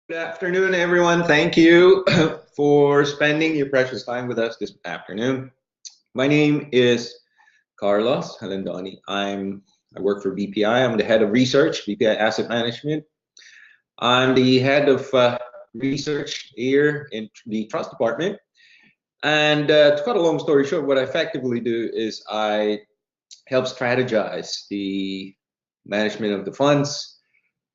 Good afternoon, everyone. Thank you for spending your precious time with us this afternoon. My name is Carlos Jalandoni. I work for BPI. I'm the head of research, BPI Asset Management. I'm the head of research here in the trust department. And to cut a long story short, what I effectively do is I help strategize the management of the funds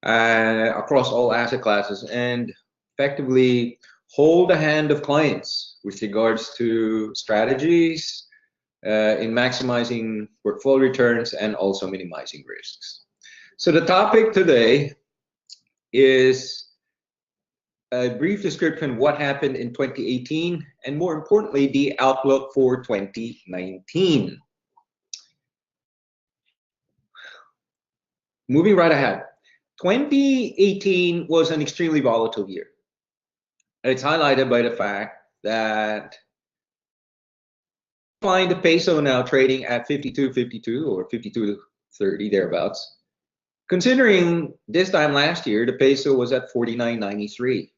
across all asset classes and effectively hold the hand of clients with regards to strategies in maximizing portfolio returns and also minimizing risks. So the topic today is a brief description of what happened in 2018 and more importantly, the outlook for 2019. Moving right ahead. 2018 was an extremely volatile year. It's highlighted by the fact that find the peso now trading at 52.52 or 52.30 thereabouts. Considering this time last year, the peso was at 49.93.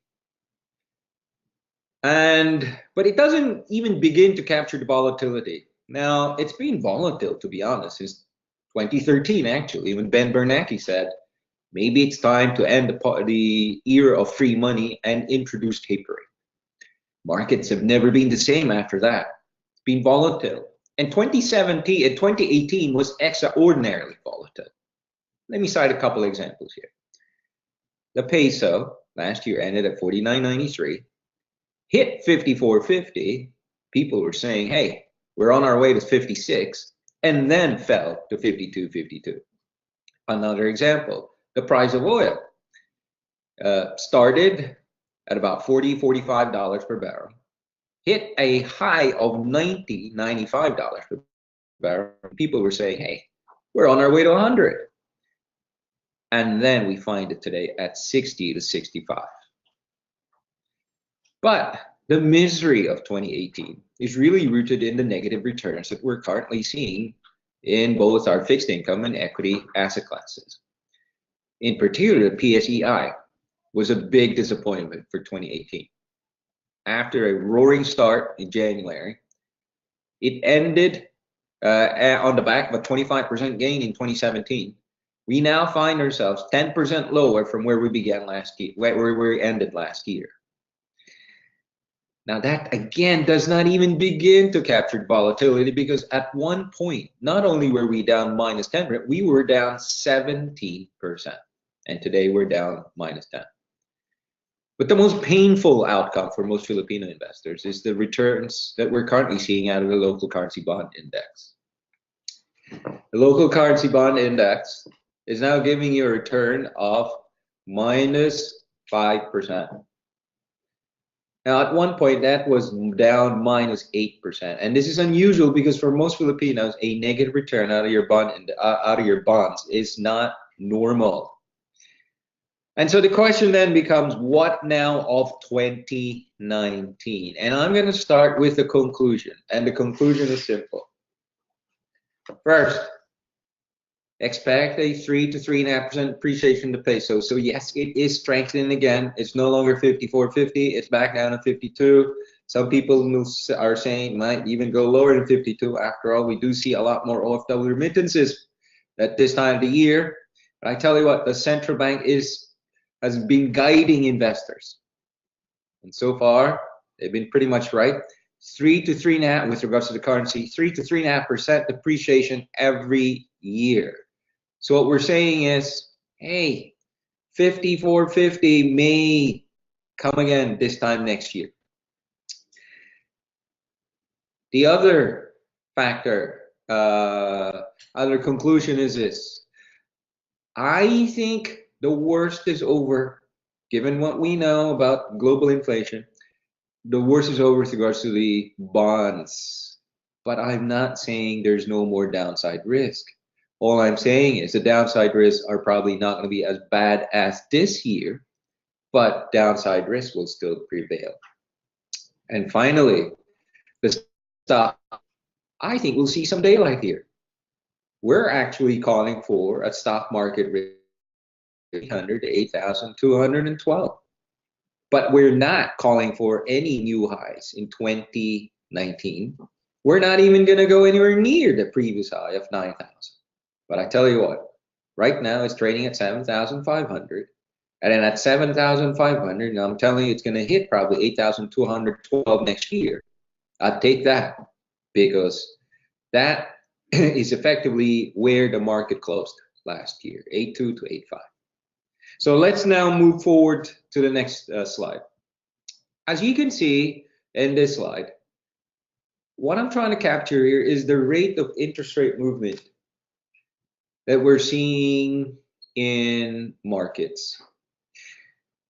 But it doesn't even begin to capture the volatility. Now, it's been volatile, to be honest, since 2013, actually, when Ben Bernanke said, maybe it's time to end the era of free money and introduce tapering. Markets have never been the same after that. It's been volatile. And 2017 and 2018 was extraordinarily volatile. Let me cite a couple examples here. The peso last year ended at 49.93, hit 54.50. People were saying, hey, we're on our way to 56, and then fell to 52.52. Another example. The price of oil started at about $40–$45 per barrel, hit a high of $90–$95 per barrel. People were saying, hey, we're on our way to 100. And then we find it today at 60–65. But the misery of 2018 is really rooted in the negative returns that we're currently seeing in both our fixed income and equity asset classes. In particular, the PSEI was a big disappointment for 2018. After a roaring start in January, it ended on the back of a 25% gain in 2017. We now find ourselves 10% lower from where we began last year, where we ended last year. Now that again does not even begin to capture volatility because at one point, not only were we down -10%, we were down 17%. And today we're down -10. But the most painful outcome for most Filipino investors is the returns that we're currently seeing out of the local currency bond index. The local currency bond index is now giving you a return of -5%. Now, at one point, that was down -8%, and this is unusual because for most Filipinos, a negative return out of your bonds is not normal. And so the question then becomes, what now of 2019? And I'm going to start with the conclusion, and the conclusion is simple. First, expect a 3–3.5% appreciation of the peso. So yes, it is strengthening again. It's no longer 54.50. It's back down to 52. Some people are saying it might even go lower than 52. After all, we do see a lot more OFW remittances at this time of the year. But I tell you what, the central bank has been guiding investors. And so far, they've been pretty much right. 3–3.5% with regards to the currency, 3–3.5% depreciation every year. So what we're saying is, hey, 54.50 may come again this time next year. The other factor, other conclusion is this. I think the worst is over, given what we know about global inflation. The worst is over with regards to the bonds. But I'm not saying there's no more downside risk. All I'm saying is the downside risks are probably not going to be as bad as this year, but downside risk will still prevail. And finally, the stock, I think we'll see some daylight here. We're actually calling for a stock market risk 800 to 8,212. but we're not calling for any new highs in 2019. We're not even going to go anywhere near the previous high of 9,000. But I tell you what, right now it's trading at 7,500. And then at 7,500, I'm telling you, it's going to hit probably 8,212 next year. I'd take that, because that is effectively where the market closed last year, 8.2 to 8.5. So let's now move forward to the next slide. As you can see in this slide, what I'm trying to capture here is the rate of interest rate movement that we're seeing in markets.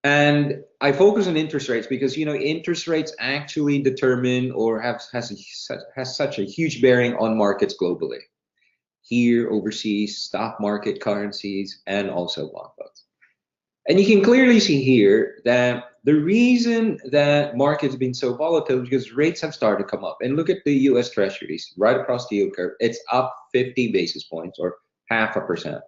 And I focus on interest rates because, you know, interest rates actually determine or has such a huge bearing on markets globally, here, overseas, stock market, currencies, and also bond funds. And you can clearly see here that the reason that markets have been so volatile is because rates have started to come up. And look at the US Treasuries right across the yield curve. It's up 50 basis points, or 0.5%.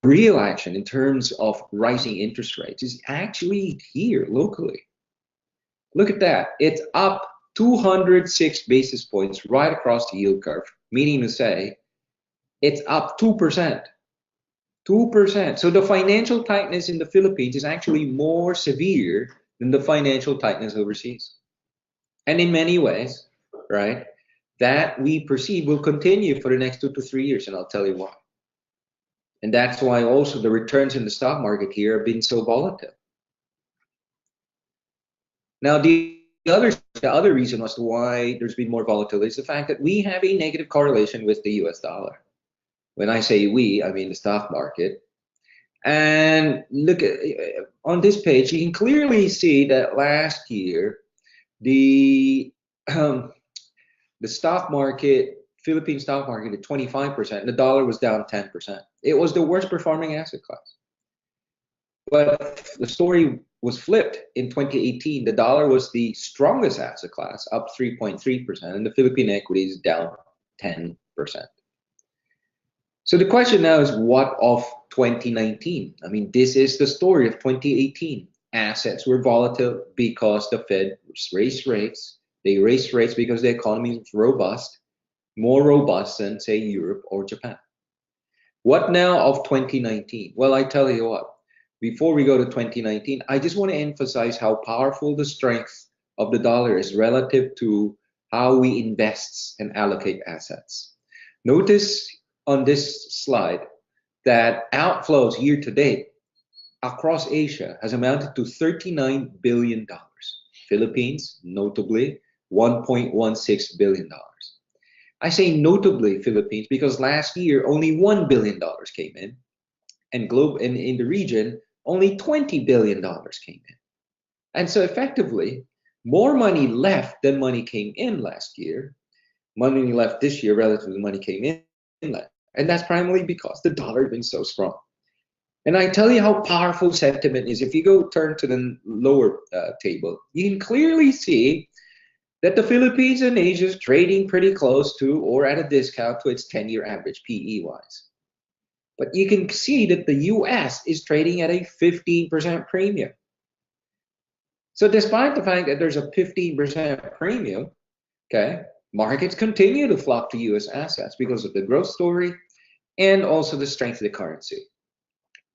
Real action in terms of rising interest rates is actually here locally. Look at that. It's up 206 basis points right across the yield curve, meaning to say it's up 2%. 2%. So the financial tightness in the Philippines is actually more severe than the financial tightness overseas. And in many ways, right, that we perceive will continue for the next 2 to 3 years, and I'll tell you why. And that's why also the returns in the stock market here have been so volatile. Now, the other reason as to why there's been more volatility is the fact that we have a negative correlation with the US dollar. When I say we, I mean the stock market. And look at on this page, you can clearly see that last year the stock market, Philippine stock market, at 25%, and the dollar was down 10%. It was the worst performing asset class. But the story was flipped in 2018. The dollar was the strongest asset class, up 3.3%, and the Philippine equities down 10%. So the question now is, what of 2019? I mean, this is the story of 2018. Assets were volatile because the Fed raised rates. They raised rates because the economy is robust, more robust than, say, Europe or Japan. What now of 2019? Well, I tell you what, before we go to 2019, I just want to emphasize how powerful the strength of the dollar is relative to how we invest and allocate assets. Notice on this slide that outflows year to date across Asia has amounted to $39 billion. Philippines, notably, $1.16 billion. I say notably Philippines because last year only $1 billion came in, and in the region only $20 billion came in. And so effectively, more money left than money came in last year. Money left this year relative to money came in last. And that's primarily because the dollar has been so strong. And I tell you how powerful sentiment is. If you go turn to the lower table, you can clearly see that the Philippines and Asia is trading pretty close to or at a discount to its 10-year average, PE-wise. But you can see that the US is trading at a 15% premium. So despite the fact that there's a 15% premium, okay, markets continue to flock to US assets because of the growth story and also the strength of the currency.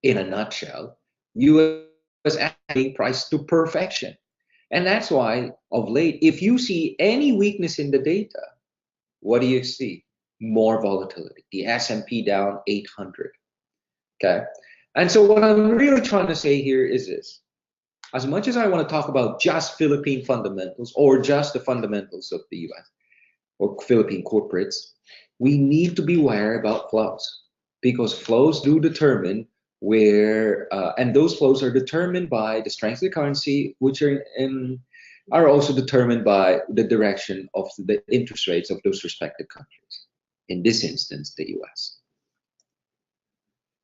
In a nutshell, US is being priced to perfection. And that's why, of late, if you see any weakness in the data, what do you see? More volatility. The S&P down 800. Okay? And so what I'm really trying to say here is this. As much as I want to talk about just Philippine fundamentals or just the fundamentals of the US or Philippine corporates, we need to be aware about flows, because flows do determine where, and those flows are determined by the strength of the currency, which are also determined by the direction of the interest rates of those respective countries. In this instance, the US.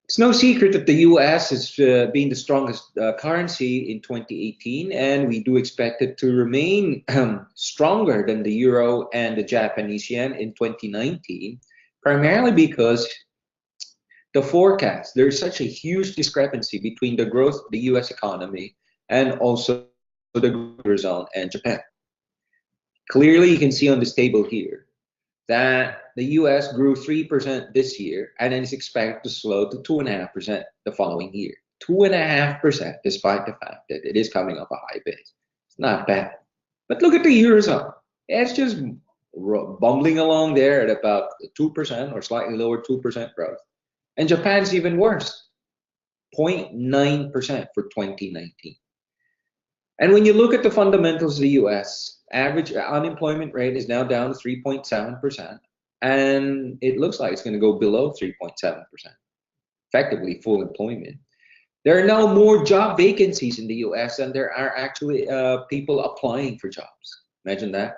It's no secret that the US has been the strongest currency in 2018, and we do expect it to remain stronger than the euro and the Japanese yen in 2019, primarily because the forecast, there's such a huge discrepancy between the growth of the US economy and also the Eurozone and Japan. Clearly, you can see on this table here that the US grew 3% this year and is expected to slow to 2.5% the following year. 2.5%, despite the fact that it is coming up a high base. It's not bad. But look at the Eurozone. It's just bumbling along there at about 2% or slightly lower 2% growth. And Japan's even worse, 0.9% for 2019. And when you look at the fundamentals of the US, average unemployment rate is now down to 3.7%, and it looks like it's going to go below 3.7%, effectively full employment. There are now more job vacancies in the US than there are actually people applying for jobs. Imagine that.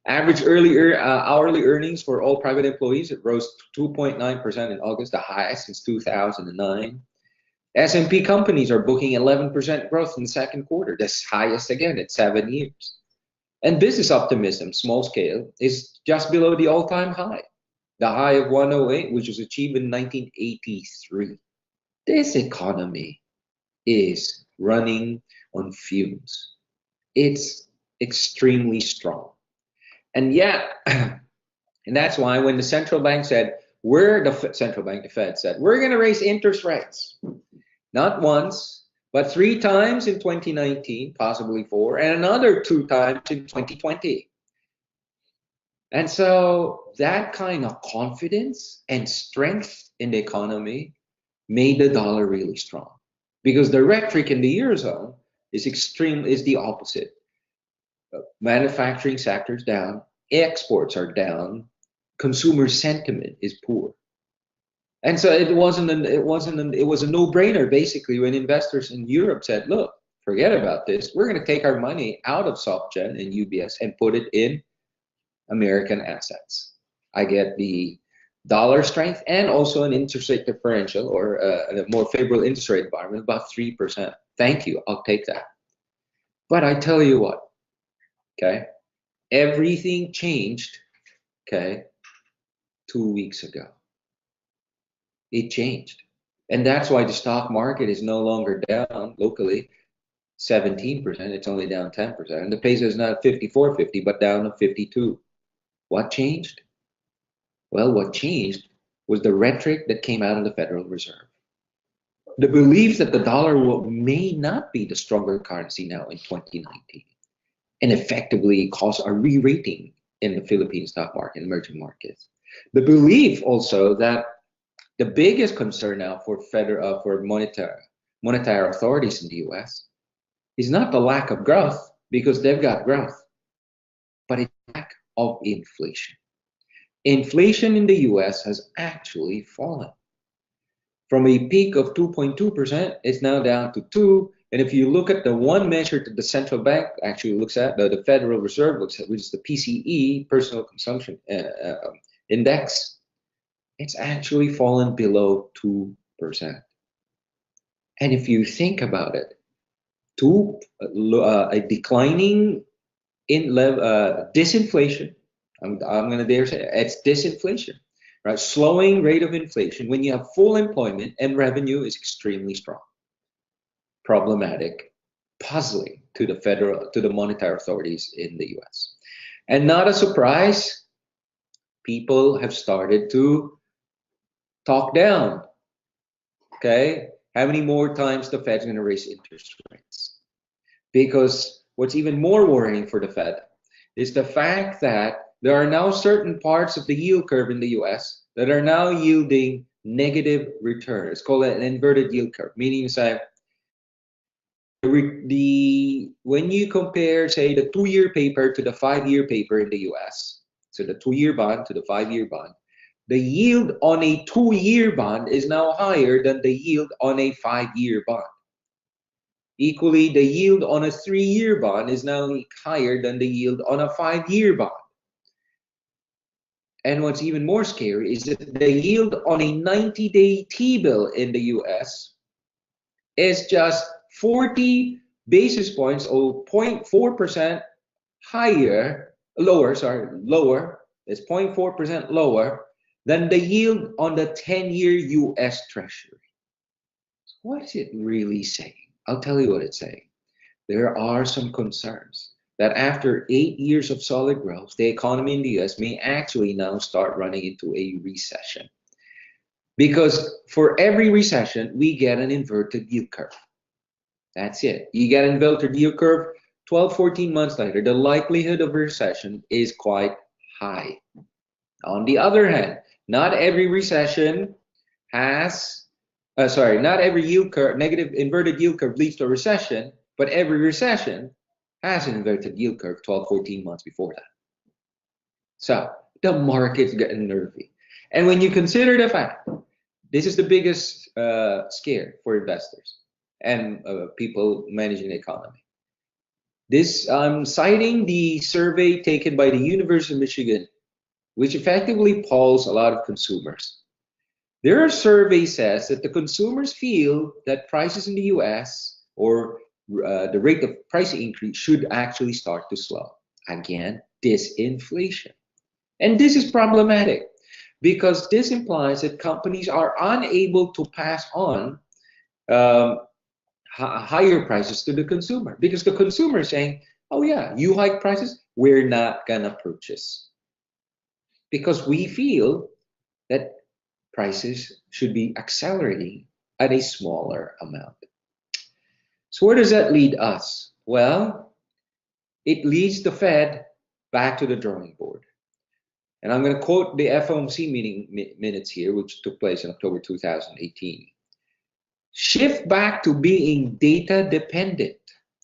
Average hourly earnings for all private employees, it rose 2.9% in August, the highest since 2009. S&P companies are booking 11% growth in the second quarter, the highest again in 7 years. And business optimism, small scale, is just below the all-time high, the high of 108, which was achieved in 1983. This economy is running on fumes. It's extremely strong. And yeah, and that's why when the central bank said, the Fed said, we're going to raise interest rates. Not once, but 3 times in 2019, possibly 4, and another 2 times in 2020. And so that kind of confidence and strength in the economy made the dollar really strong. Because the rhetoric in the Eurozone is the opposite. Manufacturing sector's down, exports are down, consumer sentiment is poor. And so it was a no-brainer basically when investors in Europe said, look, forget about this. We're going to take our money out of SocGen and UBS and put it in American assets. I get the dollar strength and also an interest rate differential or a more favorable interest rate environment, about 3%. Thank you, I'll take that. But I tell you what, okay, everything changed, okay, 2 weeks ago. It changed. And that's why the stock market is no longer down locally 17%, it's only down 10%. And the peso is not 54.50, but down to 52. What changed? Well, what changed was the rhetoric that came out of the Federal Reserve. The belief that the dollar may not be the stronger currency now in 2019 and effectively cause a re-rating in the Philippine stock market, emerging markets. The belief also that the biggest concern now for monetary authorities in the US is not the lack of growth, because they've got growth, but it's lack of inflation. Inflation in the US has actually fallen. From a peak of 2.2%, it's now down to 2%. And if you look at the one measure that the central bank actually looks at, the Federal Reserve looks at, which is the PCE, Personal Consumption Index, it's actually fallen below 2%. And if you think about it, a declining disinflation, I'm going to dare say it's disinflation, right? Slowing rate of inflation when you have full employment and revenue is extremely strong. Problematic, puzzling to the monetary authorities in the US. And not a surprise, people have started to talk down. Okay, how many more times the Fed's going to raise interest rates? Because what's even more worrying for the Fed is the fact that there are now certain parts of the yield curve in the US that are now yielding negative returns. It's called an inverted yield curve, meaning that when you compare, say, the 2-year paper to the 5-year paper in the US, so the 2-year bond to the 5-year bond, the yield on a 2-year bond is now higher than the yield on a 5-year bond. Equally, the yield on a 3-year bond is now higher than the yield on a 5-year bond. And what's even more scary is that the yield on a 90-day T-bill in the US is just 40 basis points or 0.4% lower, it's 0.4% lower than the yield on the 10-year US Treasury. What is it really saying? I'll tell you what it's saying. There are some concerns that after 8 years of solid growth, the economy in the US may actually now start running into a recession. Because for every recession, we get an inverted yield curve. That's it. You get an inverted yield curve, 12, 14 months later, the likelihood of a recession is quite high. On the other hand, not every recession has, not every yield curve, negative inverted yield curve leads to a recession, but every recession has an inverted yield curve 12, 14 months before that. So the market's getting nervy. And when you consider the fact, this is the biggest scare for investors and people managing the economy. This, I'm citing the survey taken by the University of Michigan, which effectively polls a lot of consumers. Their survey says that the consumers feel that prices in the US or the rate of price increase should actually start to slow. Again, disinflation. And this is problematic because this implies that companies are unable to pass on higher prices to the consumer because the consumer is saying, oh yeah, you hike prices, we're not gonna purchase. Because we feel that prices should be accelerating at a smaller amount. So where does that lead us? Well, it leads the Fed back to the drawing board. And I'm going to quote the FOMC meeting minutes here, which took place in October 2018. Shift back to being data dependent.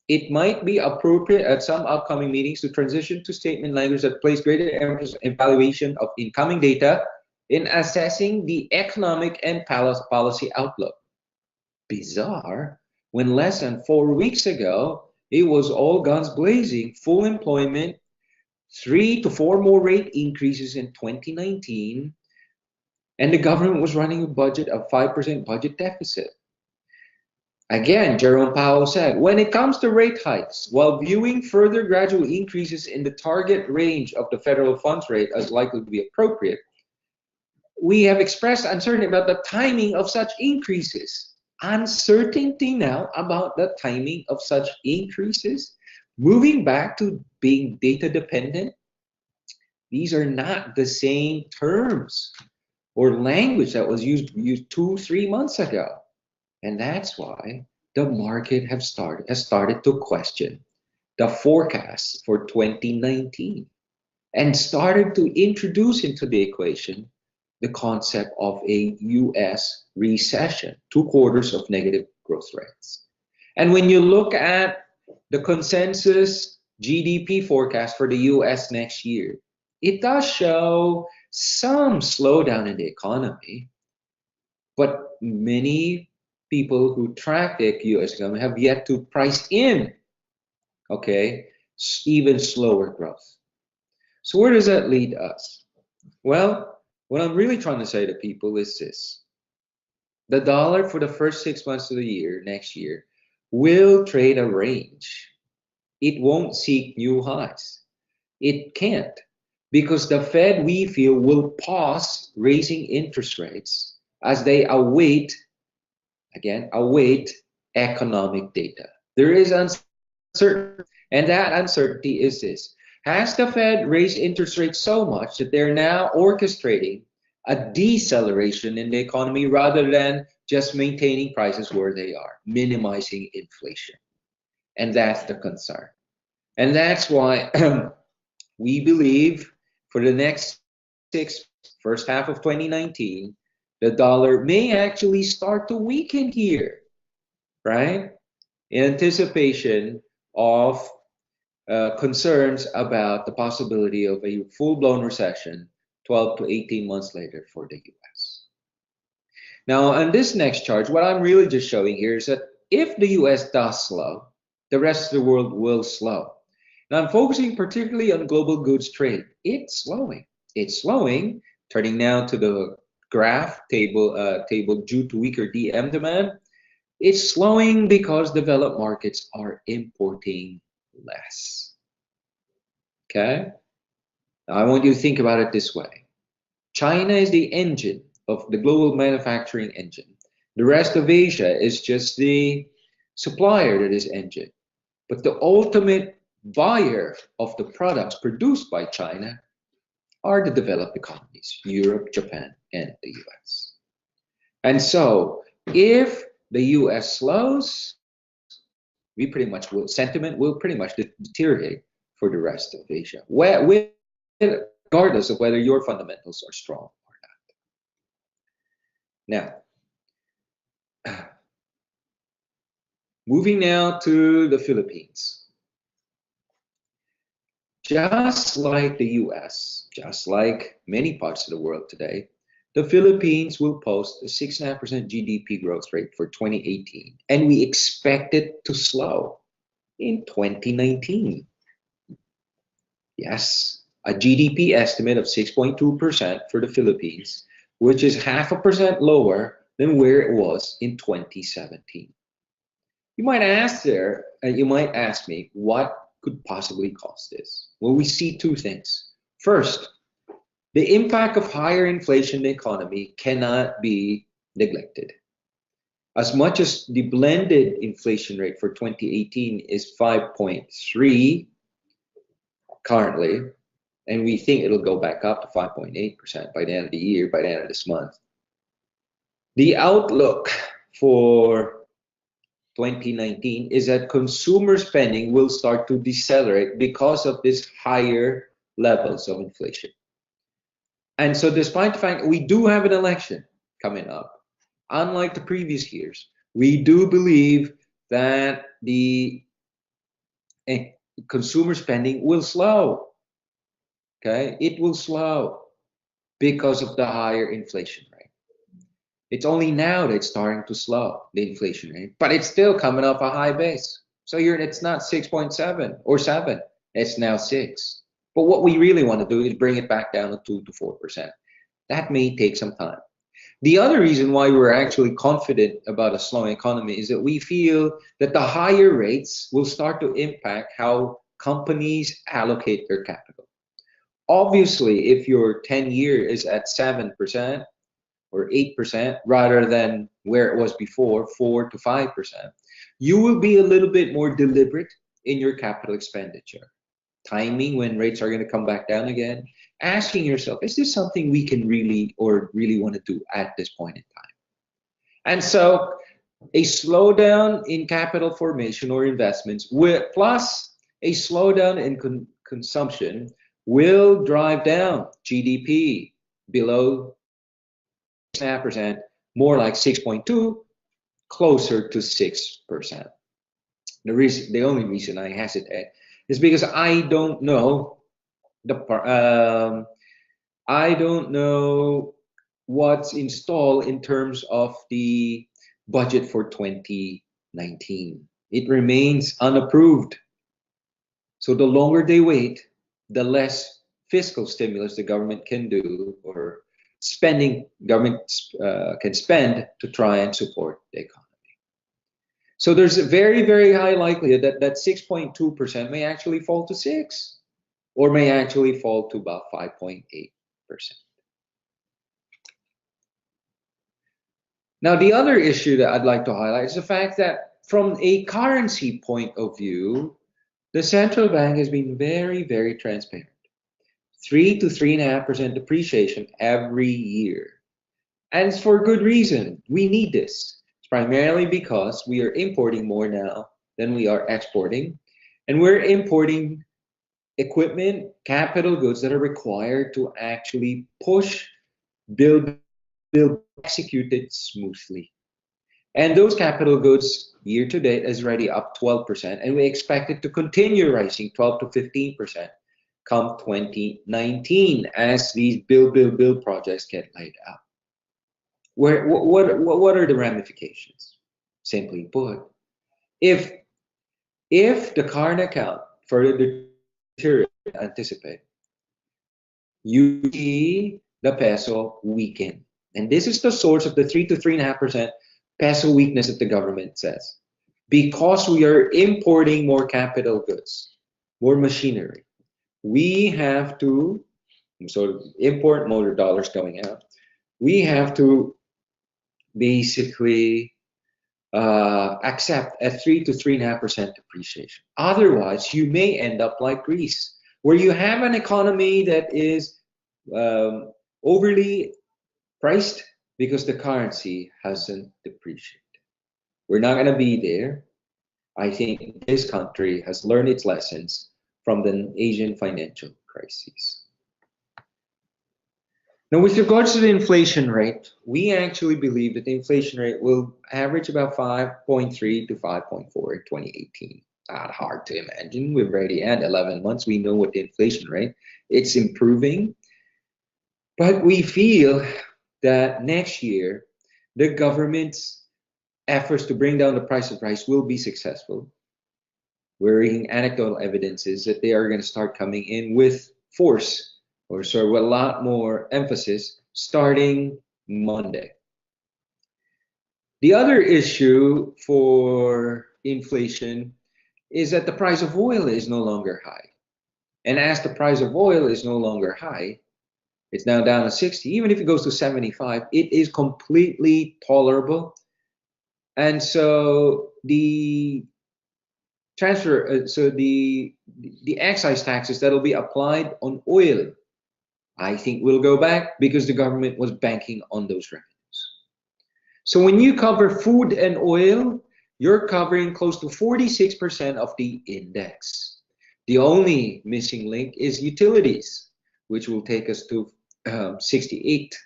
It might be appropriate at some upcoming meetings to transition to statement language that place greater emphasis on evaluation of incoming data in assessing the economic and policy outlook. Bizarre, when less than 4 weeks ago, it was all guns blazing, full employment, 3 to 4 more rate increases in 2019, and the government was running a budget of 5% budget deficit. Again, Jerome Powell said, when it comes to rate hikes, while viewing further gradual increases in the target range of the federal funds rate as likely to be appropriate, we have expressed uncertainty about the timing of such increases. Uncertainty now about the timing of such increases, moving back to being data dependent. These are not the same terms or language that was used 2-3 months ago. And that's why the market has started to question the forecast for 2019 and started to introduce into the equation the concept of a US recession, 2 quarters of negative growth rates. And when you look at the consensus GDP forecast for the US next year, it does show some slowdown in the economy, but many people who track the US economy have yet to price in, okay, even slower growth. So where does that lead us? Well, what I'm really trying to say to people is this. The dollar for the first 6 months of the year, next year, will trade a range. It won't seek new highs. It can't, because the Fed, we feel, will pause raising interest rates as they await economic data. There is uncertainty, and that uncertainty is this. Has the Fed raised interest rates so much that they're now orchestrating a deceleration in the economy rather than just maintaining prices where they are, minimizing inflation? And that's the concern. And that's why we believe for the next first half of 2019, the dollar may actually start to weaken here, right? In anticipation of concerns about the possibility of a full-blown recession 12 to 18 months later for the US. Now, on this next chart, what I'm really just showing here is that if the US does slow, the rest of the world will slow. Now, I'm focusing particularly on global goods trade. It's slowing. It's slowing, turning now to the graph table due to weaker DM demand. It's slowing because developed markets are importing less. Okay? Now, I want you to think about it this way. China is the engine of the global manufacturing engine. The rest of Asia is just the supplier to this engine. But the ultimate buyer of the products produced by China are the developed economies, Europe, Japan, and the US. And so if the US slows, sentiment will pretty much deteriorate for the rest of Asia, regardless of whether your fundamentals are strong or not. Now, moving now to the Philippines. Just like the US, just like many parts of the world today, the Philippines will post a 6.5% GDP growth rate for 2018, and we expect it to slow in 2019. Yes, a GDP estimate of 6.2% for the Philippines, which is 0.5% lower than where it was in 2017. You might ask me, what could possibly cause this? Well, we see two things. First, the impact of higher inflation in the economy cannot be neglected. As much as the blended inflation rate for 2018 is 5.3 currently, and we think it'll go back up to 5.8% by the end of the year, by the end of this month. The outlook for 2019 is that consumer spending will start to decelerate because of this higher levels of inflation. And so despite the fact we do have an election coming up, unlike the previous years, we do believe that the consumer spending will slow. Okay, it will slow because of the higher inflation rate. It's only now that it's starting to slow, the inflation rate, but it's still coming off a high base. So it's not 6.7 or 7, it's now 6. But what we really want to do is bring it back down to 2 to 4%. That may take some time. The other reason why we're actually confident about a slowing economy is that we feel that the higher rates will start to impact how companies allocate their capital. Obviously, if your 10-year is at 7% or 8% rather than where it was before, 4 to 5%, you will be a little bit more deliberate in your capital expenditure. Timing when rates are going to come back down again, asking yourself, is this something we can really want to do at this point in time? And so a slowdown in capital formation or investments plus a slowdown in consumption will drive down GDP below 6.5%, more like 6.2, closer to 6%. The only reason I hesitate is because I don't know what's installed in terms of the budget for 2019. It remains unapproved. So the longer they wait, the less fiscal stimulus the government can do, or government can spend to try and support the economy. So there's a very, very high likelihood that 6.2% may actually fall to 6, or may actually fall to about 5.8%. Now, the other issue that I'd like to highlight is the fact that from a currency point of view, the central bank has been very, very transparent. 3 to 3.5% depreciation every year. And it's for good reason. We need this. It's primarily because we are importing more now than we are exporting. And we're importing equipment, capital goods that are required to actually build, execute it smoothly. And those capital goods year to date is already up 12%, and we expect it to continue rising 12 to 15% come 2019 as these build projects get laid out. What are the ramifications? Simply put, if the current account further deteriorates anticipate, you see the peso weaken. And this is the source of the 3 to 3.5% peso weakness that the government says. Because we are importing more capital goods, more machinery, we have to so import motor dollars going out, we have to basically accept a 3 to 3.5% depreciation. Otherwise, you may end up like Greece, where you have an economy that is overly priced because the currency hasn't depreciated. We're not going to be there. I think this country has learned its lessons from the Asian financial crisis. Now, with regards to the inflation rate, we actually believe that the inflation rate will average about 5.3 to 5.4 in 2018. Not hard to imagine. We've already had 11 months. We know what the inflation rate. It's improving. But we feel that next year, the government's efforts to bring down the price of rice will be successful. We're reading anecdotal evidences that they are going to start coming in with force, or sort of a lot more emphasis, starting Monday. The other issue for inflation is that the price of oil is no longer high. And as the price of oil is no longer high, it's now down to 60. Even if it goes to 75, it is completely tolerable. And so the the excise taxes that will be applied on oil, I think will go back because the government was banking on those revenues. So when you cover food and oil, you're covering close to 46% of the index. The only missing link is utilities, which will take us to 68.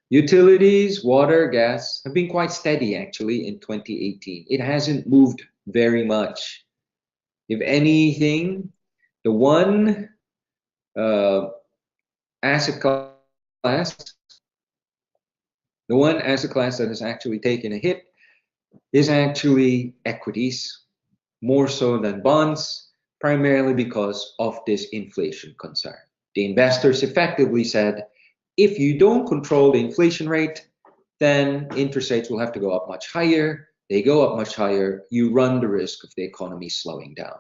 Utilities, water, gas have been quite steady actually in 2018. It hasn't moved very much. If anything, the one asset class that has actually taken a hit is actually equities, more so than bonds, primarily because of this inflation concern. The investors effectively said, if you don't control the inflation rate, then interest rates will have to go up much higher. They go up much higher, you run the risk of the economy slowing down.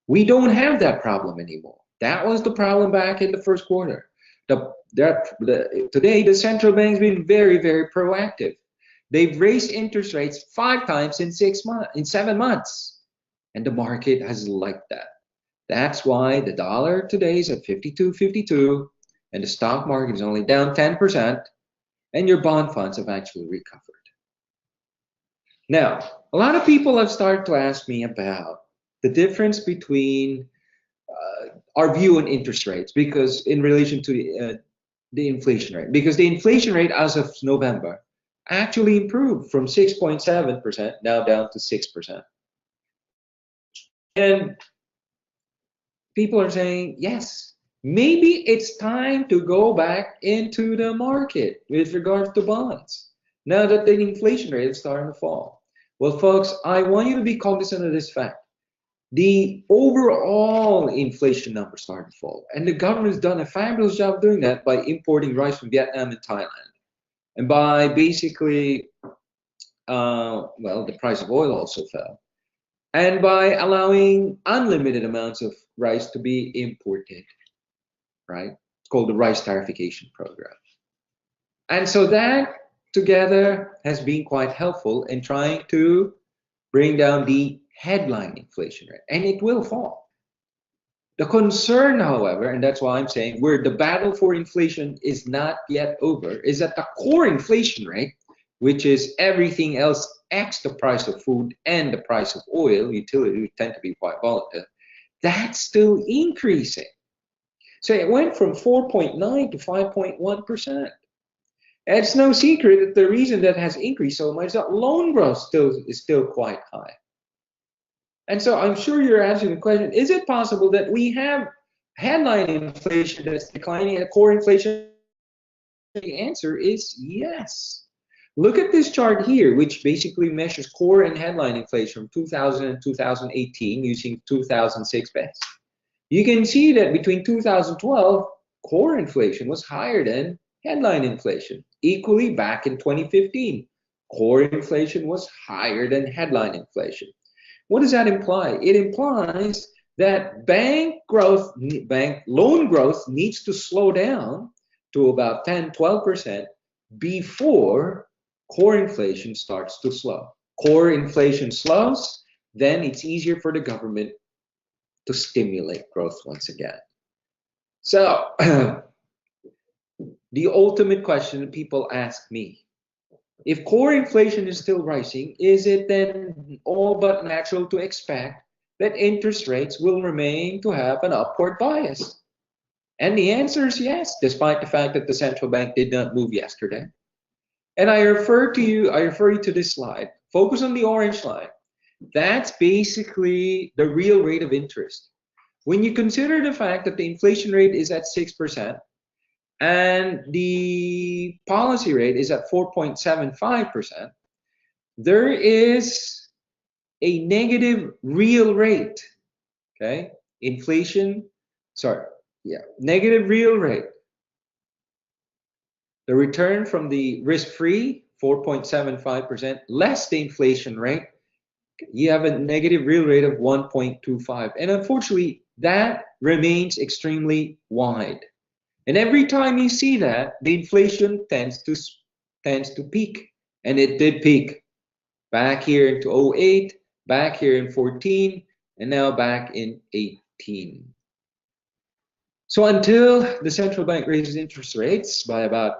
We don't have that problem anymore. That was the problem back in the first quarter. Today, the central bank's been very, very proactive. They've raised interest rates 5 times in 7 months. And the market has liked that. That's why the dollar today is at 52.52, and the stock market is only down 10%, and your bond funds have actually recovered. Now, a lot of people have started to ask me about the difference between our view on interest rates, because in relation to the inflation rate, because the inflation rate as of November actually improved from 6.7% now down to 6%. And people are saying, yes, maybe it's time to go back into the market with regards to bonds, now that the inflation rate is starting to fall. Well, folks, I want you to be cognizant of this fact. The overall inflation numbers started to fall, and the government has done a fabulous job of doing that by importing rice from Vietnam and Thailand, and by basically, well, the price of oil also fell, and by allowing unlimited amounts of rice to be imported, right? It's called the rice tariffication program. And so that together has been quite helpful in trying to bring down the headline inflation rate, and it will fall. The concern, however, and that's why I'm saying where the battle for inflation is not yet over, is that the core inflation rate, which is everything else x the price of food and the price of oil, utilities tend to be quite volatile, that's still increasing. So it went from 4.9 to 5.1%. It's no secret that the reason that has increased so much is that loan growth is still quite high. And so I'm sure you're asking the question, is it possible that we have headline inflation that's declining and core inflation? The answer is yes. Look at this chart here, which basically measures core and headline inflation from 2000 and 2018 using 2006 base. You can see that between 2012, core inflation was higher than headline inflation. Equally, back in 2015, core inflation was higher than headline inflation. What does that imply? It implies that bank loan growth needs to slow down to about 10-12% before core inflation starts to slow. Core inflation slows, then it's easier for the government to stimulate growth once again. So the ultimate question that people ask me, if core inflation is still rising, is it then all but natural to expect that interest rates will remain to have an upward bias? And the answer is yes, despite the fact that the central bank did not move yesterday. And I refer you to this slide. Focus on the orange line. That's basically the real rate of interest. When you consider the fact that the inflation rate is at 6% and the policy rate is at 4.75%, there is a negative real rate, okay? Negative real rate. The return from the risk-free, 4.75%, less the inflation rate, you have a negative real rate of 1.25. And unfortunately, that remains extremely wide. And every time you see that, the inflation tends to peak. And it did peak back here into 08, back here in 14, and now back in 18. So until the central bank raises interest rates by about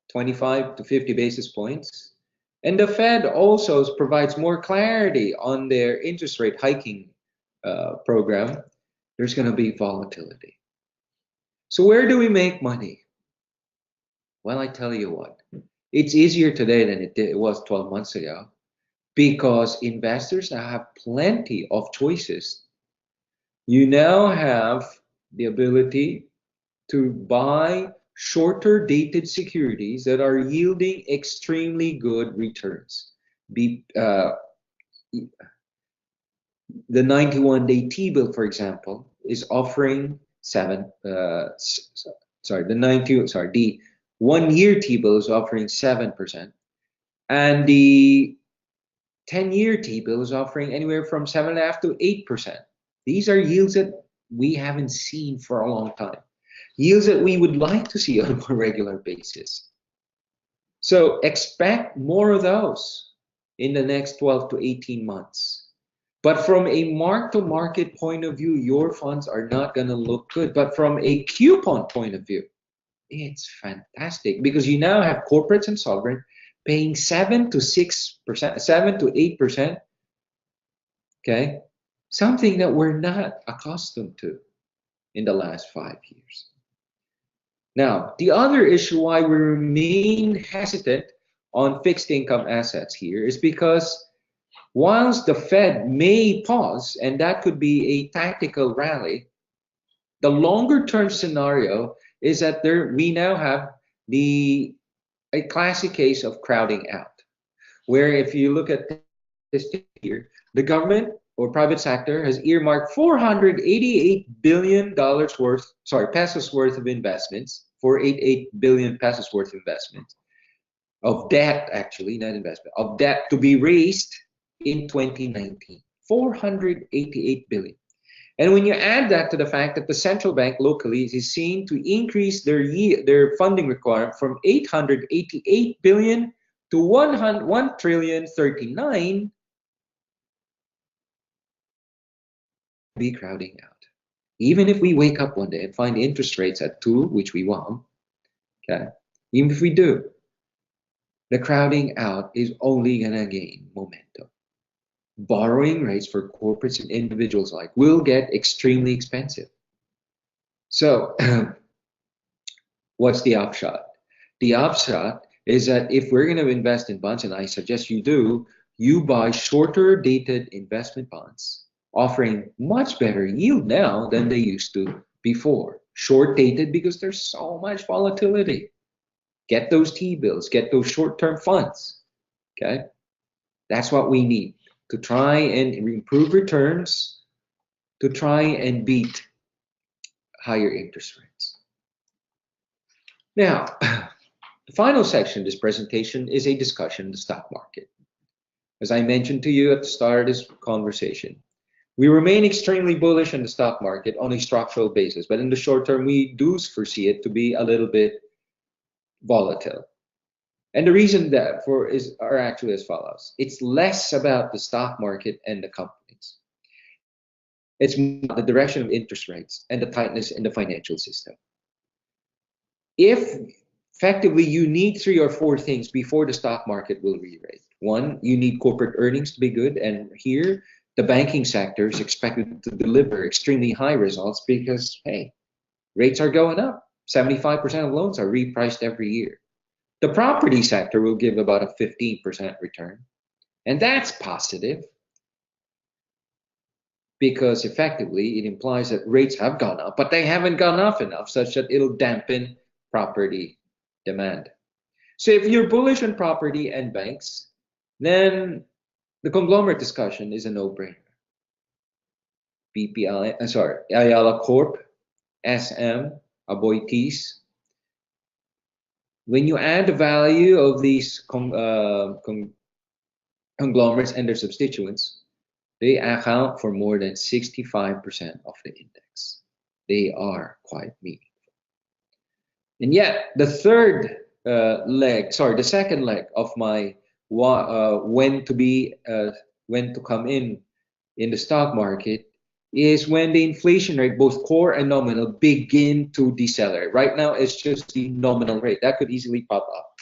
25 to 50 basis points, and the Fed also provides more clarity on their interest rate hiking program, there's going to be volatility. So where do we make money? Well, I tell you what, it's easier today than it was 12 months ago because investors now have plenty of choices. You now have the ability to buy shorter dated securities that are yielding extremely good returns. The 91-day T-bill, for example, is offering the 1-year T-bill is offering 7%, and the 10-year T-bill is offering anywhere from 7.5% to 8%. These are yields that we haven't seen for a long time. Yields that we would like to see on a more regular basis. So expect more of those in the next 12 to 18 months. But from a mark-to-market point of view, your funds are not going to look good. But from a coupon point of view, it's fantastic because you now have corporates and sovereign paying 7 to 6%, 7 to 8%. Okay, something that we're not accustomed to in the last 5 years. Now, the other issue why we remain hesitant on fixed income assets here is because whilst the Fed may pause, and that could be a tactical rally, the longer term scenario is that we now have a classic case of crowding out, where if you look at this here, the government or private sector has earmarked $488 billion pesos worth of investments, 488 billion pesos worth of investments, of debt actually, not investment, of debt to be raised in 2019, 488 billion. And when you add that to the fact that the central bank locally is seen to increase their funding requirement from 888 billion to 1 trillion 39, be crowding out. Even if we wake up one day and find interest rates at 2, which we won't, okay, even if we do, the crowding out is only going to gain momentum. Borrowing rates for corporates and individuals alike will get extremely expensive. So what's the upshot? The upshot is that if we're going to invest in bonds, and I suggest you do, you buy shorter dated investment bonds offering much better yield now than they used to before. Short dated because there's so much volatility. Get those T-bills, get those short-term funds, okay? That's what we need to try and improve returns, to try and beat higher interest rates. Now, the final section of this presentation is a discussion of the stock market. As I mentioned to you at the start of this conversation, We remain extremely bullish on the stock market on a structural basis, but in the short term, we do foresee it to be a little bit volatile. And the reason that are actually as follows. It's less about the stock market and the companies. It's more about the direction of interest rates and the tightness in the financial system. If effectively you need 3 or 4 things before the stock market will re-rate. One, you need corporate earnings to be good, and here the banking sector is expected to deliver extremely high results because, hey, rates are going up. 75% of loans are repriced every year. The property sector will give about a 15% return, and that's positive because effectively it implies that rates have gone up, but they haven't gone up enough such that it'll dampen property demand. So if you're bullish on property and banks, then the conglomerate discussion is a no-brainer. Ayala Corp, SM, Aboitiz. When you add the value of these conglomerates and their substituents, they account for more than 65% of the index. They are quite meaningful. And yet, the second leg of my when to come in the stock market is when the inflation rate, both core and nominal, begin to decelerate. Right now, it's just the nominal rate. That could easily pop up.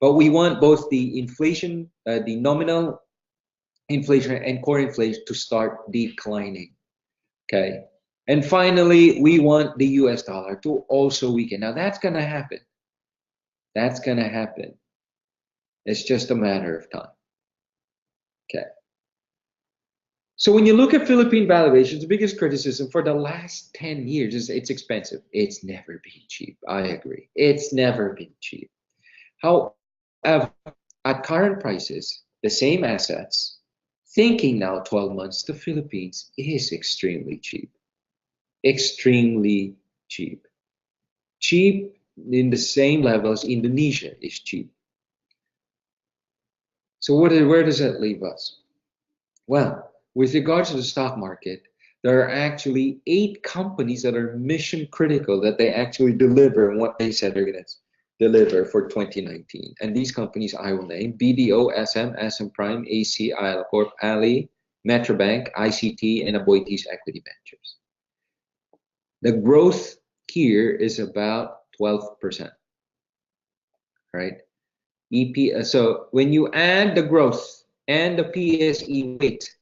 But we want both the inflation, the nominal inflation and core inflation to start declining. Okay. And finally, we want the US dollar to also weaken. Now, that's going to happen. That's going to happen. It's just a matter of time. Okay. So when you look at Philippine valuations, the biggest criticism for the last 10 years is it's expensive. It's never been cheap. I agree. It's never been cheap. However, at current prices, the same assets, thinking now 12 months, the Philippines is extremely cheap. Extremely cheap. Cheap in the same level as Indonesia is cheap. So where does that leave us? Well, with regards to the stock market, there are actually 8 companies that are mission critical that they actually deliver what they said they're going to deliver for 2019. And these companies I will name: BDO, SM Prime, AC, Ayala Corp, Ali, Metrobank, ICT, and Aboitiz Equity Ventures. The growth here is about 12%. Right? So when you add the growth and the PSE weight,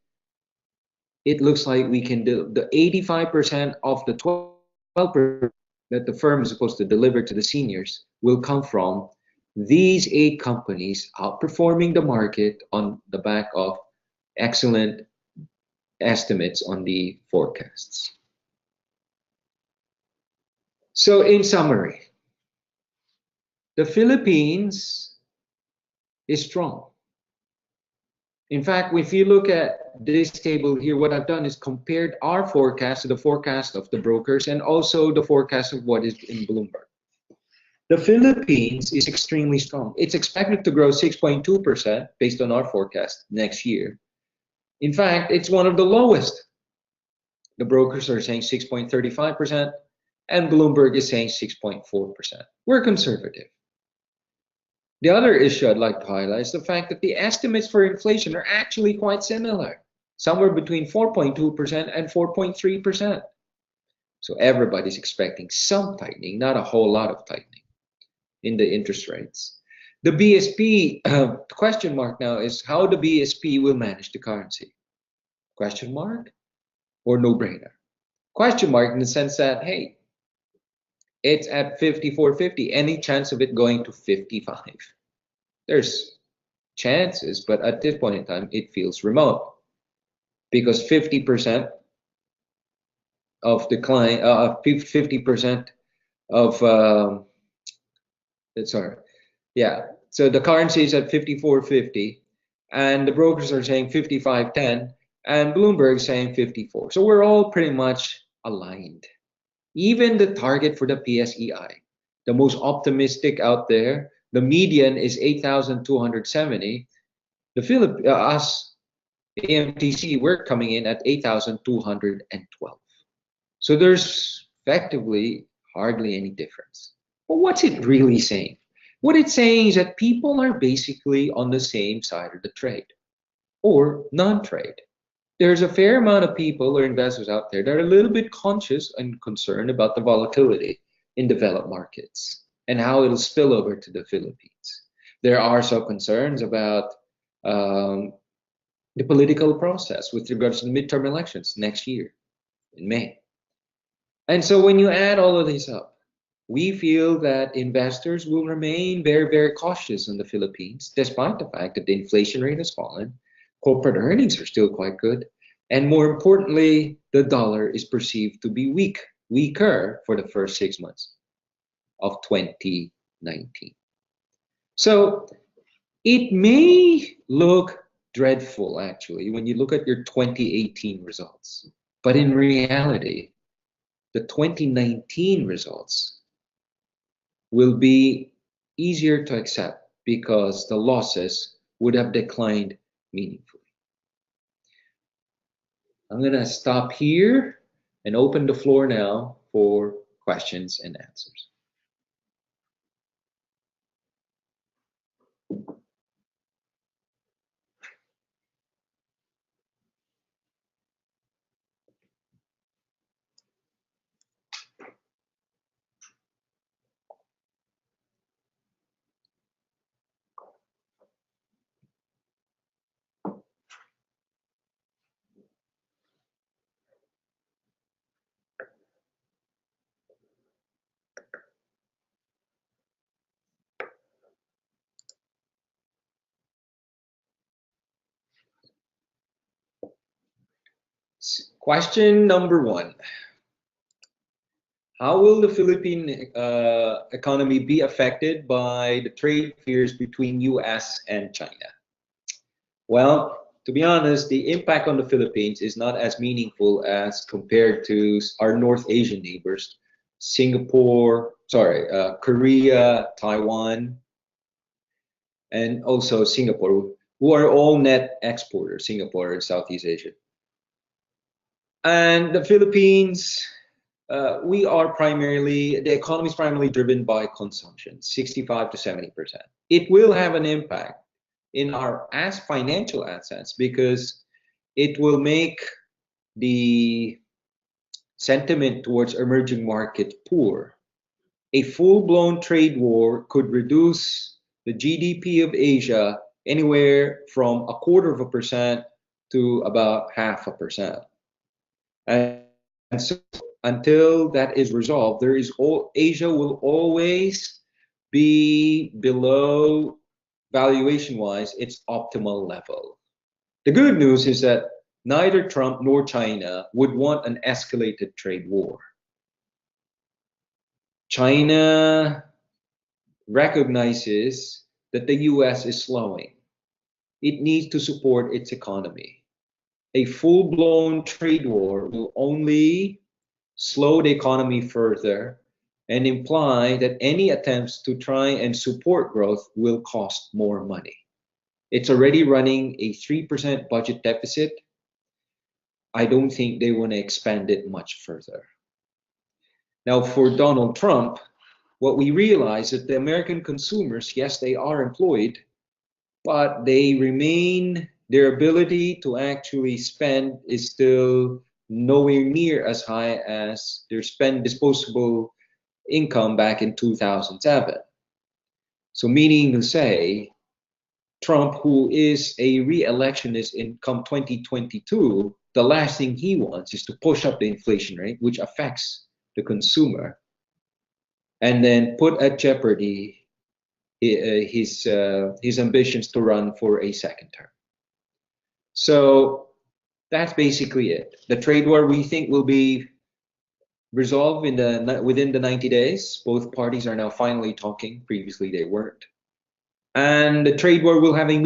it looks like we can do the 85% of the 12% that the firm is supposed to deliver to the seniors will come from these 8 companies outperforming the market on the back of excellent estimates on the forecasts. So in summary, the Philippines is strong. In fact, if you look at this table here, what I've done is compared our forecast to the forecast of the brokers and also the forecast of what is in Bloomberg. The Philippines is extremely strong. It's expected to grow 6.2% based on our forecast next year. In fact, it's one of the lowest. The brokers are saying 6.35% and Bloomberg is saying 6.4%. We're conservative. The other issue I'd like to highlight is the fact that the estimates for inflation are actually quite similar, somewhere between 4.2% and 4.3%. So everybody's expecting some tightening, not a whole lot of tightening in the interest rates. The BSP question mark now is how the BSP will manage the currency. Question mark or no-brainer? Question mark in the sense that, hey, it's at 54.50. Any chance of it going to 55? There's chances, but at this point in time, it feels remote because 50% of decline, 50% of So the currency is at 54.50, and the brokers are saying 55.10, and Bloomberg saying 54. So we're all pretty much aligned. Even the target for the PSEI, the most optimistic out there, the median is 8,270. Us AMTC, we're coming in at 8,212. So there's effectively hardly any difference. But what's it really saying? What it's saying is that people are basically on the same side of the trade or non-trade. There's a fair amount of people or investors out there that are a little bit conscious and concerned about the volatility in developed markets and how it'll spill over to the Philippines. There are some concerns about the political process with regards to the midterm elections next year in May. And so when you add all of these up, we feel that investors will remain very, very cautious in the Philippines, despite the fact that the inflation rate has fallen, corporate earnings are still quite good, and more importantly, the dollar is perceived to be weaker for the first 6 months of 2019. So it may look dreadful, actually, when you look at your 2018 results, but in reality, the 2019 results will be easier to accept because the losses would have declined meaningfully. I'm going to stop here and open the floor now for questions and answers. Question number 1. How will the Philippine economy be affected by the trade fears between US and China? Well, to be honest, the impact on the Philippines is not as meaningful as compared to our North Asian neighbors, Korea, Taiwan, and also Singapore, who are all net exporters, Singapore and Southeast Asia. And the Philippines, the economy is primarily driven by consumption, 65 to 70%. It will have an impact in our financial assets because it will make the sentiment towards emerging markets poor. A full-blown trade war could reduce the GDP of Asia anywhere from 0.25% to about 0.5%. And so until that is resolved, Asia will always be below, valuation-wise, its optimal level. The good news is that neither Trump nor China would want an escalated trade war. China recognizes that the US is slowing. It needs to support its economy. A full-blown trade war will only slow the economy further and imply that any attempts to try and support growth will cost more money. It's already running a 3% budget deficit. I don't think they want to expand it much further. Now, for Donald Trump, what we realize is that the American consumers, yes, they are employed, but their ability to actually spend is still nowhere near as high as their disposable income back in 2007. So meaning to say, Trump, who is a re-electionist in come 2022, the last thing he wants is to push up the inflation rate, which affects the consumer, and then put at jeopardy his ambitions to run for a second term. So that's basically it. The trade war we think will be resolved within the 90 days. Both parties are now finally talking. Previously they weren't. And the trade war will have a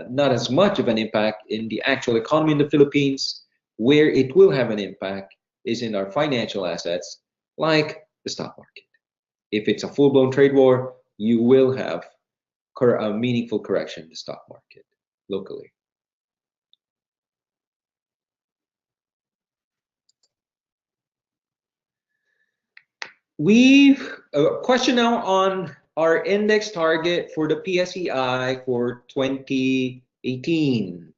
not as much of an impact in the actual economy in the Philippines. Where it will have an impact is in our financial assets, like the stock market. If it's a full-blown trade war, you will have a meaningful correction in the stock market locally. We've a question now on our index target for the PSEI for 2018.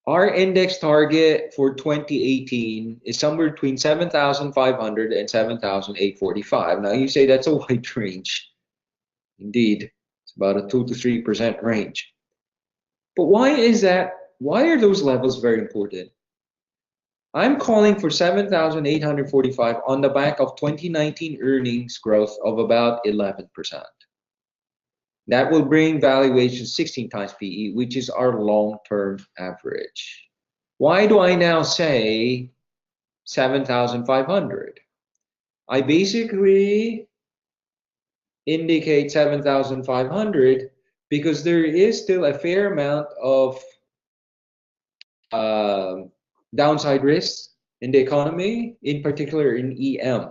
Our index target for 2018 is somewhere between 7,500 and 7,845. Now you say that's a wide range. Indeed, it's about a 2 to 3% range. But why is that? Why are those levels very important? I'm calling for 7,845 on the back of 2019 earnings growth of about 11%. That will bring valuation 16 times PE, which is our long-term average. Why do I now say 7,500? I basically indicate 7,500 because there is still a fair amount of downside risks in the economy, in particular in EM.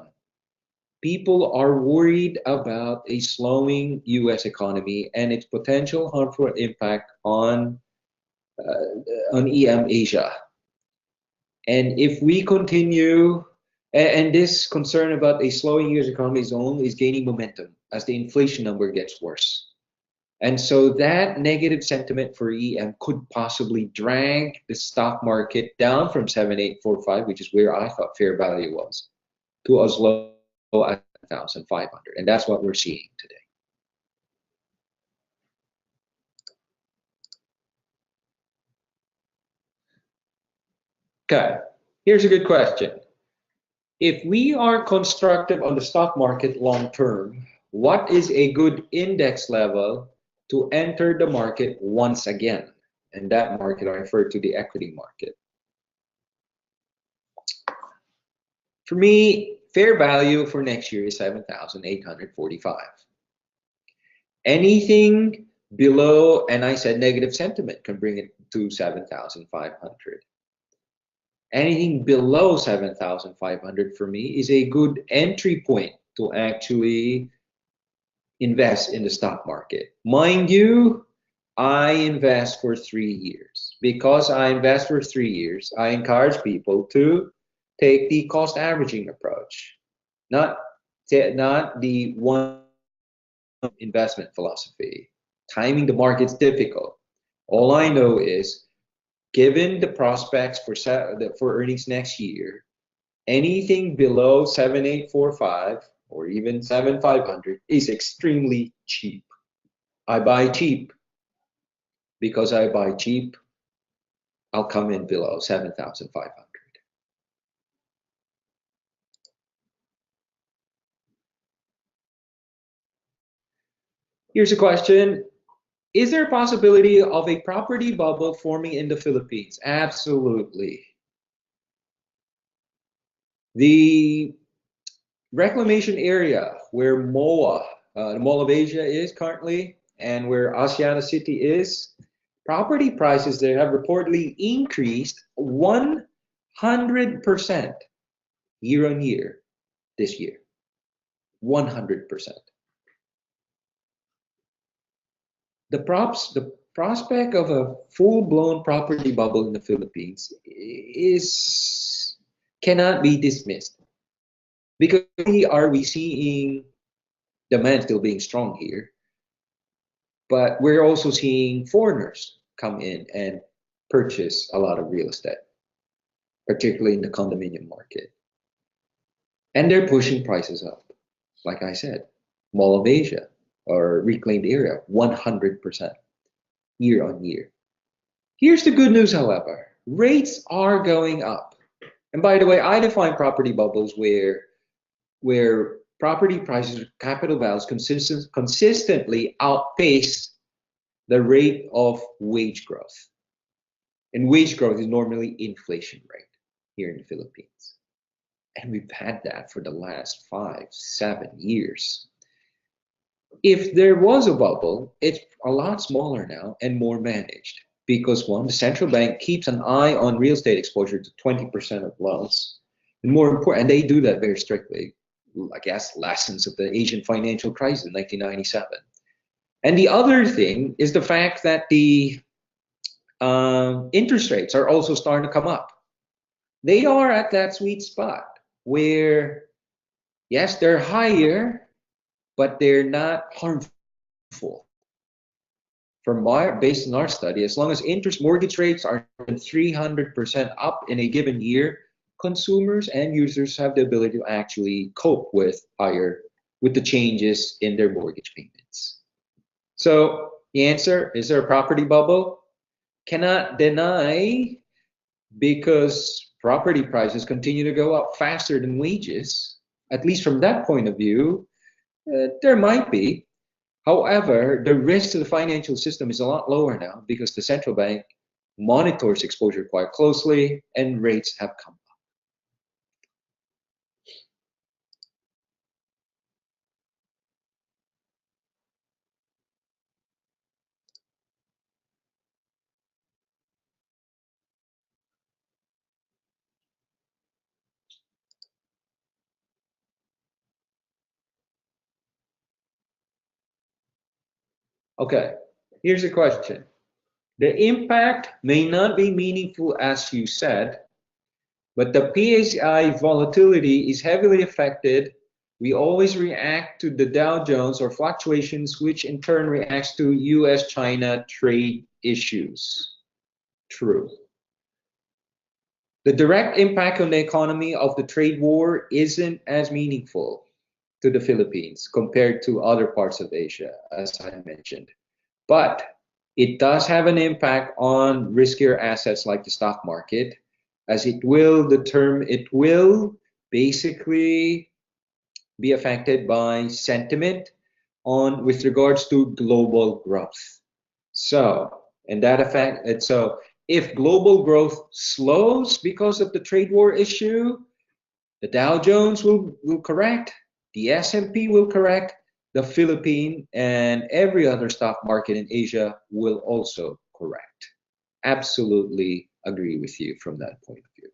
People are worried about a slowing US economy and its potential harmful impact on EM Asia. And if we continue, and this concern about a slowing US economy is gaining momentum as the inflation number gets worse. And so that negative sentiment for EM could possibly drag the stock market down from 7,845, which is where I thought fair value was, to as low as 1,500. And that's what we're seeing today. Okay, here's a good question. If we are constructive on the stock market long term, what is a good index level to enter the market once again? And that market, I refer to the equity market. For me, fair value for next year is 7,845. Anything below, and I said negative sentiment can bring it to 7,500. Anything below 7,500 for me is a good entry point to actually invest in the stock market. Mind you, I invest for 3 years. Because I invest for 3 years, I encourage people to take the cost averaging approach, not the one investment philosophy. Timing the market's difficult. All I know is, given the prospects for earnings next year, anything below 7,845 or even 7,500 is extremely cheap. I buy cheap. Because I buy cheap, I'll come in below 7,500. Here's a question. Is there a possibility of a property bubble forming in the Philippines? Absolutely. The reclamation area where MOA, the Mall of Asia is currently, and where Asiana City is, property prices there have reportedly increased 100% year on year this year. 100%. The prospect of a full-blown property bubble in the Philippines cannot be dismissed. Because are we seeing demand still being strong here, but we're also seeing foreigners come in and purchase a lot of real estate, particularly in the condominium market. And they're pushing prices up. Like I said, Mall of Asia or reclaimed area, 100% year on year. Here's the good news, however. Rates are going up. And by the way, I define property bubbles where property prices, capital values consistently outpace the rate of wage growth. And wage growth is normally inflation rate here in the Philippines. And we've had that for the last 5-7 years. If there was a bubble, it's a lot smaller now and more managed. Because one, the central bank keeps an eye on real estate exposure to 20% of loans. And more important, and they do that very strictly. I guess lessons of the Asian financial crisis in 1997. And the other thing is the fact that the interest rates are also starting to come up. They are at that sweet spot. where, yes, they're higher, but they're not harmful. Based on our study, as long as interest mortgage rates are 300% up in a given year, consumers and users have the ability to actually cope with the changes in their mortgage payments. So the answer, is there a property bubble? Cannot deny, because property prices continue to go up faster than wages. At least from that point of view, there might be. However, the risk to the financial system is a lot lower now because the central bank monitors exposure quite closely and rates have come up. Okay, here's a question. The impact may not be meaningful as you said, but the PHI volatility is heavily affected. We always react to the Dow Jones or fluctuations, which in turn reacts to US-China trade issues. True. The direct impact on the economy of the trade war isn't as meaningful to the Philippines compared to other parts of Asia, as I mentioned. But it does have an impact on riskier assets like the stock market, as it will basically be affected by sentiment with regards to global growth. So if global growth slows because of the trade war issue, the Dow Jones will correct, the S&P will correct, the Philippine and every other stock market in Asia will also correct. Absolutely agree with you from that point of view.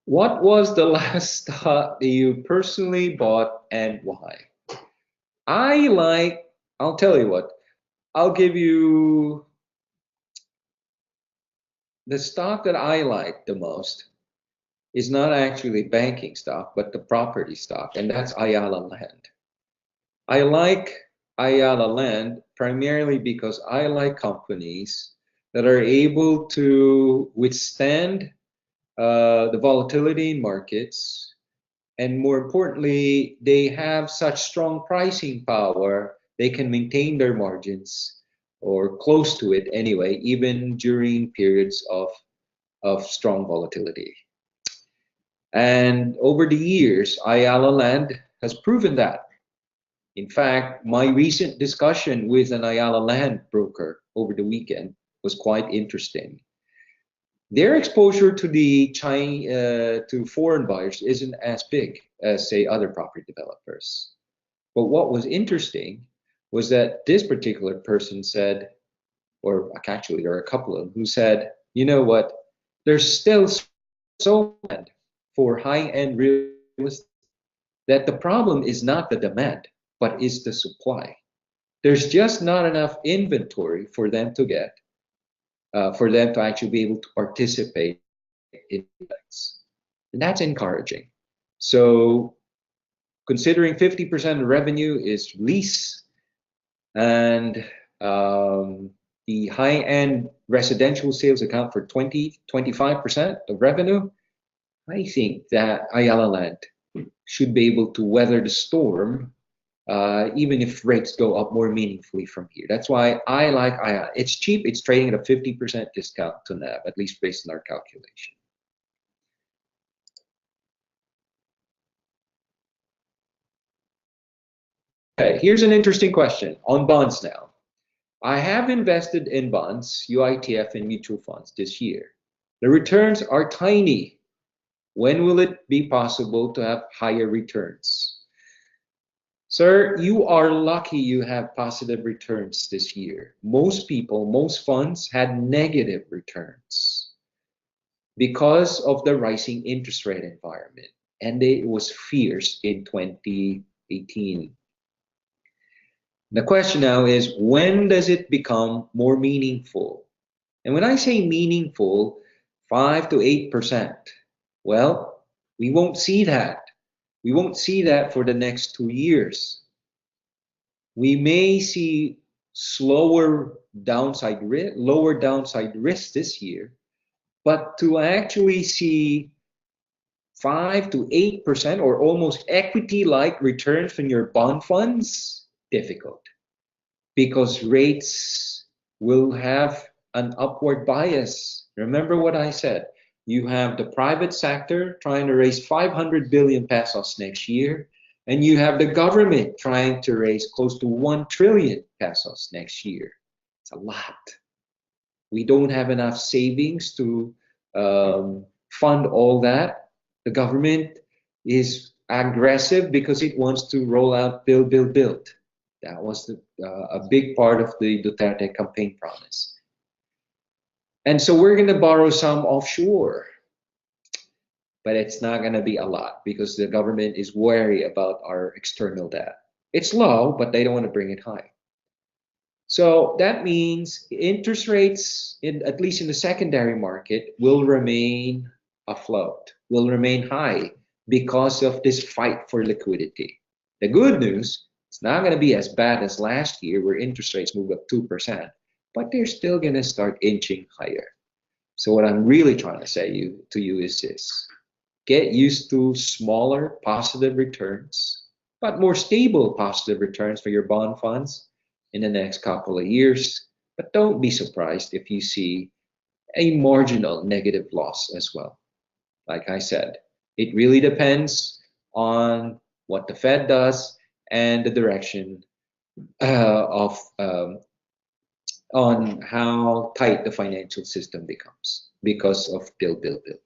What was the last stock that you personally bought and why? I'll tell you what, I'll give you the stock that I like the most is not actually banking stock, but the property stock, and that's Ayala Land. I like Ayala Land primarily because I like companies that are able to withstand the volatility in markets, and more importantly, they have such strong pricing power, they can maintain their margins or close to it anyway, even during periods of strong volatility. And over the years, Ayala Land has proven that. In fact, my recent discussion with an Ayala Land broker over the weekend was quite interesting. Their exposure to foreign buyers isn't as big as, say, other property developers. But what was interesting was that this particular person said, or actually there are a couple of them who said, you know what, there's still so much for high-end real estate that the problem is not the demand, but is the supply. There's just not enough inventory for them to get, for them to actually be able to participate in things. And that's encouraging. So considering 50% of revenue is lease and the high-end residential sales account for 25% of revenue, I think that Ayala Land should be able to weather the storm even if rates go up more meaningfully from here. That's why I like Ayala. It's cheap. It's trading at a 50% discount to NAV, at least based on our calculation. Okay, here's an interesting question on bonds now. I have invested in bonds, UITF, and mutual funds this year. The returns are tiny. When will it be possible to have higher returns? Sir, you are lucky you have positive returns this year. Most people, most funds had negative returns because of the rising interest rate environment. And it was fierce in 2018. The question now is, when does it become more meaningful? And when I say meaningful, 5 to 8%. Well, we won't see that. We won't see that for the next 2 years. We may see lower downside risk this year, but to actually see 5 to 8% or almost equity-like returns from your bond funds, difficult, because rates will have an upward bias. Remember what I said. You have the private sector trying to raise 500 billion pesos next year, and you have the government trying to raise close to 1 trillion pesos next year. It's a lot. We don't have enough savings to fund all that. The government is aggressive because it wants to roll out build, build, build. That was a big part of the Duterte campaign promise. And so we're going to borrow some offshore, but it's not going to be a lot because the government is wary about our external debt. It's low, but they don't want to bring it high. So that means interest rates, at least in the secondary market, will remain afloat, will remain high because of this fight for liquidity. The good news, it's not going to be as bad as last year where interest rates moved up 2%, but they're still going to start inching higher. So what I'm really trying to say to you is this: get used to smaller positive returns, but more stable positive returns for your bond funds in the next couple of years. But don't be surprised if you see a marginal negative loss as well. Like I said, it really depends on what the Fed does and the direction on how tight the financial system becomes because of build, build, build.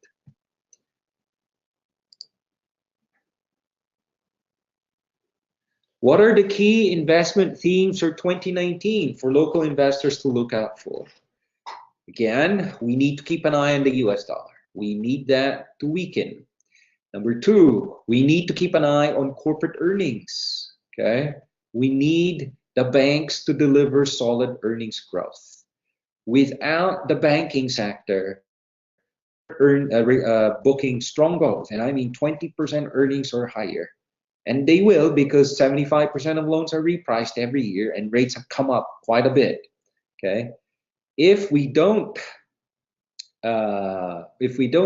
What are the key investment themes for 2019 for local investors to look out for? Again, we need to keep an eye on the US dollar. We need that to weaken. Number two, we need to keep an eye on corporate earnings. Okay, we need the banks to deliver solid earnings growth. Without the banking sector booking strong growth, and I mean 20% earnings or higher, and they will because 75% of loans are repriced every year and rates have come up quite a bit. Okay, if we don't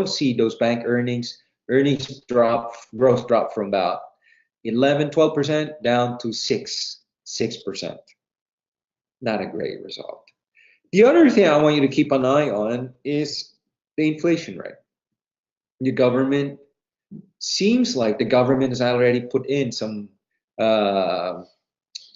see those bank earnings growth drop from about 11-12% down to 6%. Not a great result. The other thing I want you to keep an eye on is the inflation rate. The government seems like the government has already put in some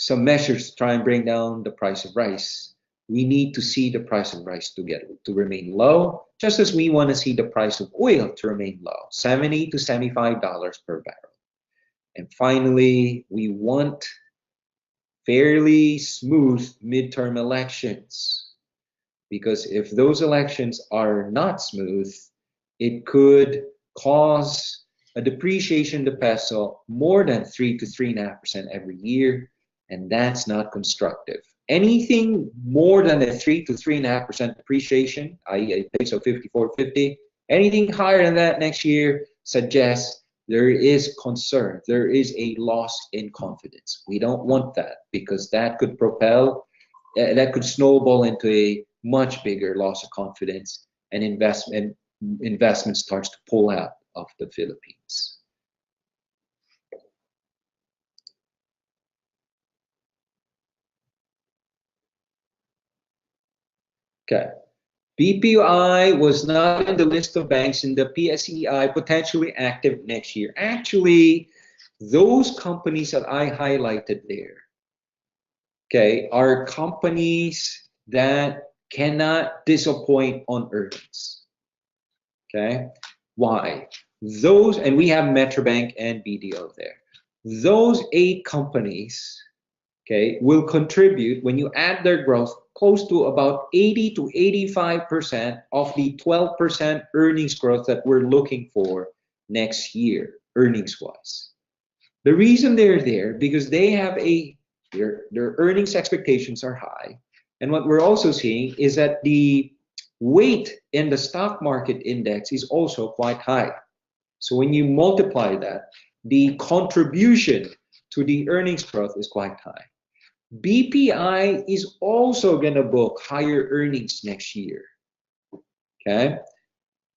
measures to try and bring down the price of rice. We need to see the price of rice to remain low, just as we want to see the price of oil to remain low, $70 to $75 per barrel. And finally, we want fairly smooth midterm elections, because if those elections are not smooth, it could cause a depreciation of the peso more than 3 to 3.5% every year, and that's not constructive. Anything more than a 3 to 3.5% depreciation, i.e. a peso 54.50, anything higher than that next year suggests there is concern, there is a loss in confidence. We don't want that, because that could snowball into a much bigger loss of confidence, and investment starts to pull out of the Philippines. Okay. BPI was not in the list of banks in the PSEI potentially active next year. Actually, those companies that I highlighted there, okay, are companies that cannot disappoint on earnings. Okay, why? And we have Metrobank and BDO there. Those 8 companies, okay, will contribute, when you add their growth, close to about 80 to 85% of the 12% earnings growth that we're looking for next year, earnings-wise. The reason they're there, because they have their earnings expectations are high, and what we're also seeing is that the weight in the stock market index is also quite high. So when you multiply that, the contribution to the earnings growth is quite high. BPI is also going to book higher earnings next year. Okay,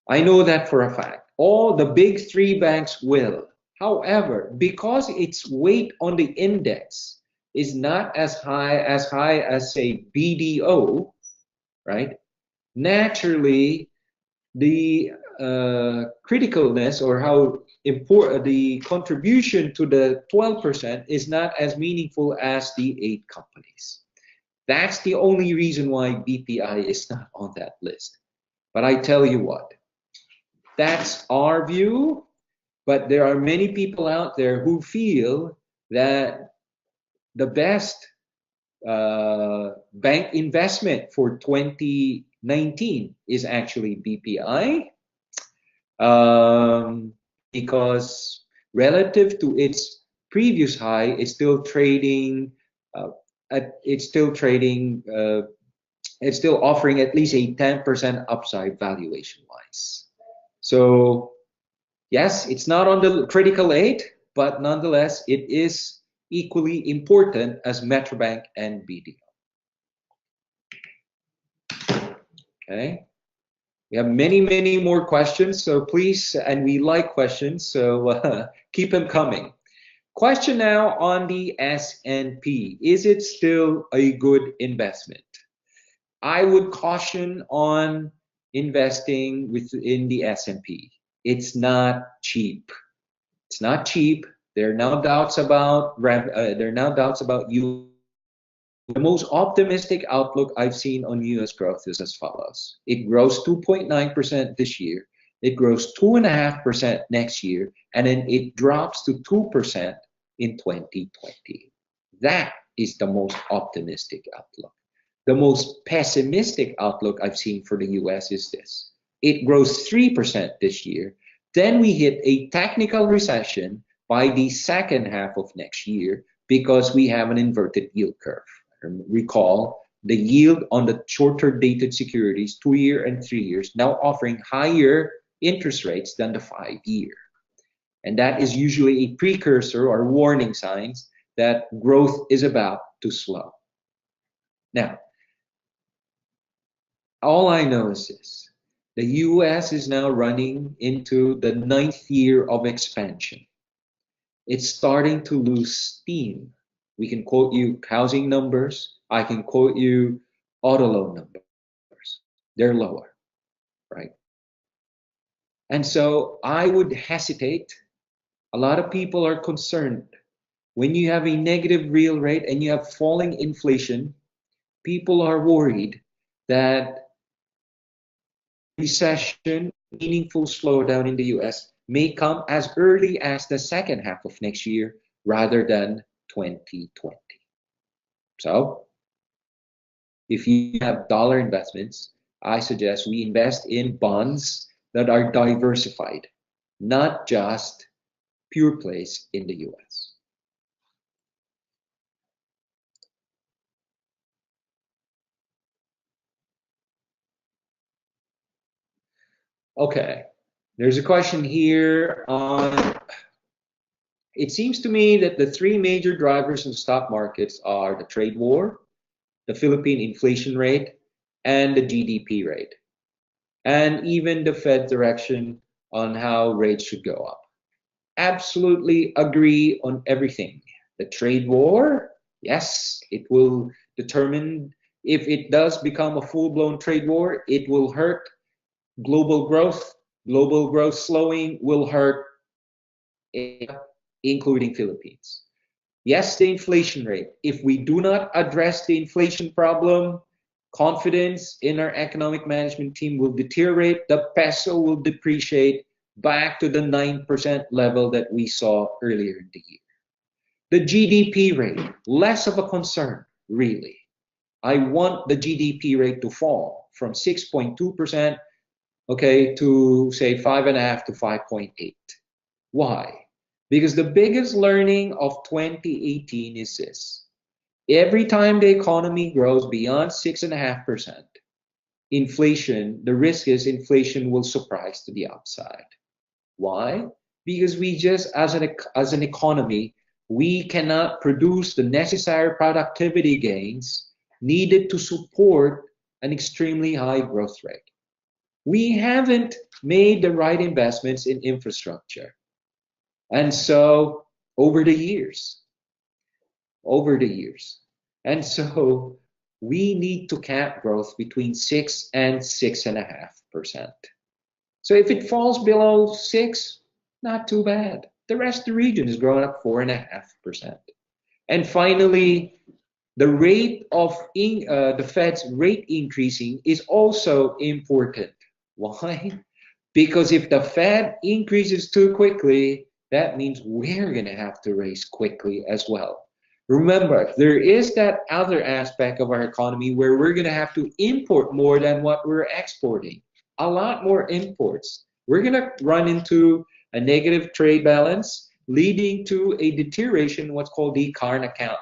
I know that for a fact. All the big three banks will. However, because its weight on the index is not as high as say BDO, right? Naturally, the criticalness or how important the contribution to the 12% is not as meaningful as the 8 companies. That's the only reason why BPI is not on that list. But I tell you what, that's our view, but there are many people out there who feel that the best bank investment for 2019 is actually BPI, because relative to its previous high, it's still trading. It's still offering at least a 10% upside valuation-wise. So yes, it's not on the critical 8, but nonetheless, it is equally important as Metrobank and BDO. Okay, we have many more questions, so please, and we like questions, so keep them coming. Question now on the S&P. Is it still a good investment? I would caution on investing within the S&P. It's not cheap. It's not cheap. There are now doubts about you. The most optimistic outlook I've seen on U.S. growth is as follows. It grows 2.9% this year. It grows 2.5% next year, and then it drops to 2% in 2020. That is the most optimistic outlook. The most pessimistic outlook I've seen for the U.S. is this. It grows 3% this year. Then we hit a technical recession by the second half of next year because we have an inverted yield curve. Recall, the yield on the shorter dated securities, 2-year and 3 years, now offering higher interest rates than the 5-year. And that is usually a precursor or warning signs that growth is about to slow. Now, all I know is this. The US is now running into the 9th year of expansion. It's starting to lose steam. We can quote you housing numbers. I can quote you auto loan numbers. They're lower, right? And so I would hesitate. A lot of people are concerned. When you have a negative real rate and you have falling inflation, people are worried that recession, meaningful slowdown in the US may come as early as the second half of next year rather than 2020. So, if you have dollar investments, I suggest we invest in bonds that are diversified, not just pure plays in the US. Okay, there's a question here on, it seems to me that the 3 major drivers of stock markets are the trade war, the Philippine inflation rate, and the GDP rate, and even the Fed direction on how rates should go up. Absolutely agree on everything. The trade war, yes, it will determine if it does become a full-blown trade war, it will hurt global growth. Global growth slowing will hurt, including Philippines. Yes, the inflation rate. If we do not address the inflation problem, confidence in our economic management team will deteriorate. The peso will depreciate back to the 9% level that we saw earlier in the year. The GDP rate, less of a concern, really. I want the GDP rate to fall from 6.2%, okay, to say 5.5 to 5.8. Why? Because the biggest learning of 2018 is this. Every time the economy grows beyond 6.5%, inflation, the risk is inflation will surprise to the upside. Why? Because we just, as an economy, we cannot produce the necessary productivity gains needed to support an extremely high growth rate. We haven't made the right investments in infrastructure. And so over the years. And so we need to cap growth between 6 and 6.5%. So if it falls below 6, not too bad. The rest of the region is growing up 4.5%. And finally, the rate of the Fed's rate increasing is also important. Why? Because if the Fed increases too quickly, that means we're going to have to raise quickly as well. Remember, there is that other aspect of our economy where we're going to have to import more than what we're exporting. A lot more imports. We're going to run into a negative trade balance, leading to a deterioration in what's called the current account.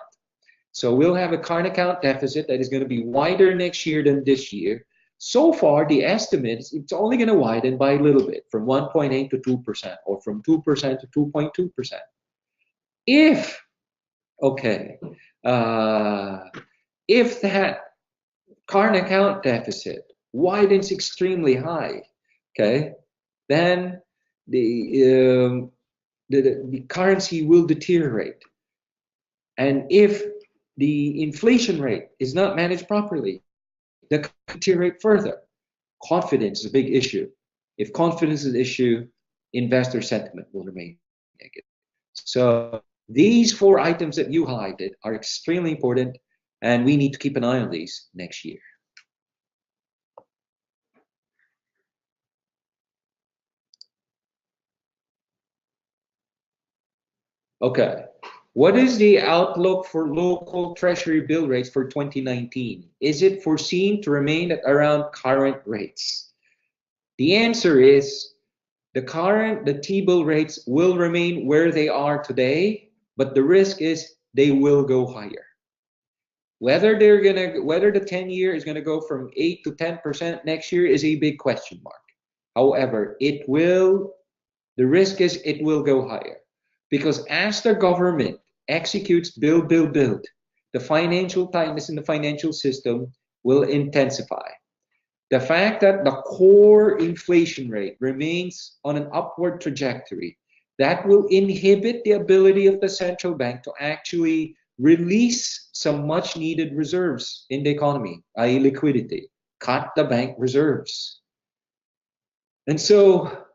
So we'll have a current account deficit that is going to be wider next year than this year. So far, the estimate is it's only going to widen by a little bit, from 1.8 to 2%, or from 2% to 2.2%. If that current account deficit widens extremely high, then the currency will deteriorate. And if the inflation rate is not managed properly, that could deteriorate further. Confidence is a big issue. If confidence is an issue, investor sentiment will remain negative. So these 4 items that you highlighted are extremely important, and we need to keep an eye on these next year. Okay, what is the outlook for local treasury bill rates for 2019? Is it foreseen to remain at around current rates? The answer is the T-bill rates will remain where they are today, but the risk is they will go higher. Whether the 10-year is gonna go from 8 to 10% next year is a big question mark. However, the risk is it will go higher. Because as the government executes build, the financial tightness in the financial system will intensify. The fact that the core inflation rate remains on an upward trajectory, that will inhibit the ability of the central bank to actually release some much needed reserves in the economy, i.e. liquidity, cut the bank reserves. And so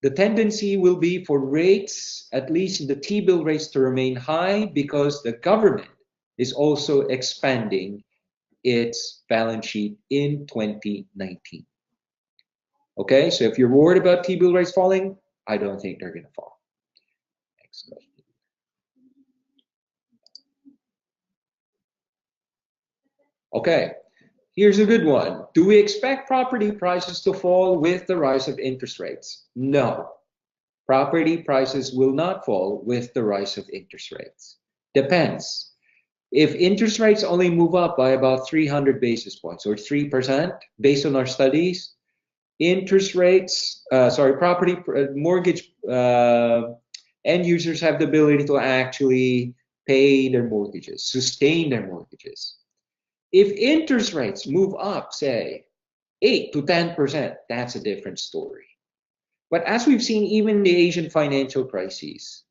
the tendency will be for rates, at least in the T-bill rates, to remain high because the government is also expanding its balance sheet in 2019. Okay, so if you're worried about T-bill rates falling, I don't think they're going to fall. Next question. Okay, here's a good one. Do we expect property prices to fall with the rise of interest rates? No. Property prices will not fall with the rise of interest rates. Depends. If interest rates only move up by about 300 basis points or 3% based on our studies, mortgage end users have the ability to actually pay their mortgages, sustain their mortgages. If interest rates move up, say 8 to 10%, that's a different story. But as we've seen even in the Asian financial crises,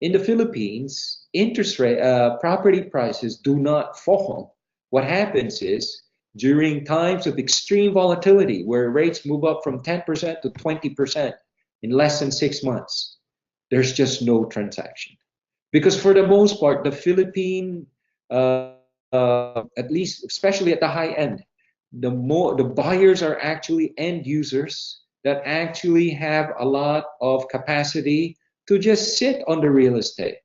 in the Philippines, property prices do not fall. What happens is during times of extreme volatility where rates move up from 10% to 20% in less than 6 months, there's just no transaction. Because for the most part, the Philippine, at least especially at the high end, the buyers are actually end users that actually have a lot of capacity to just sit on the real estate.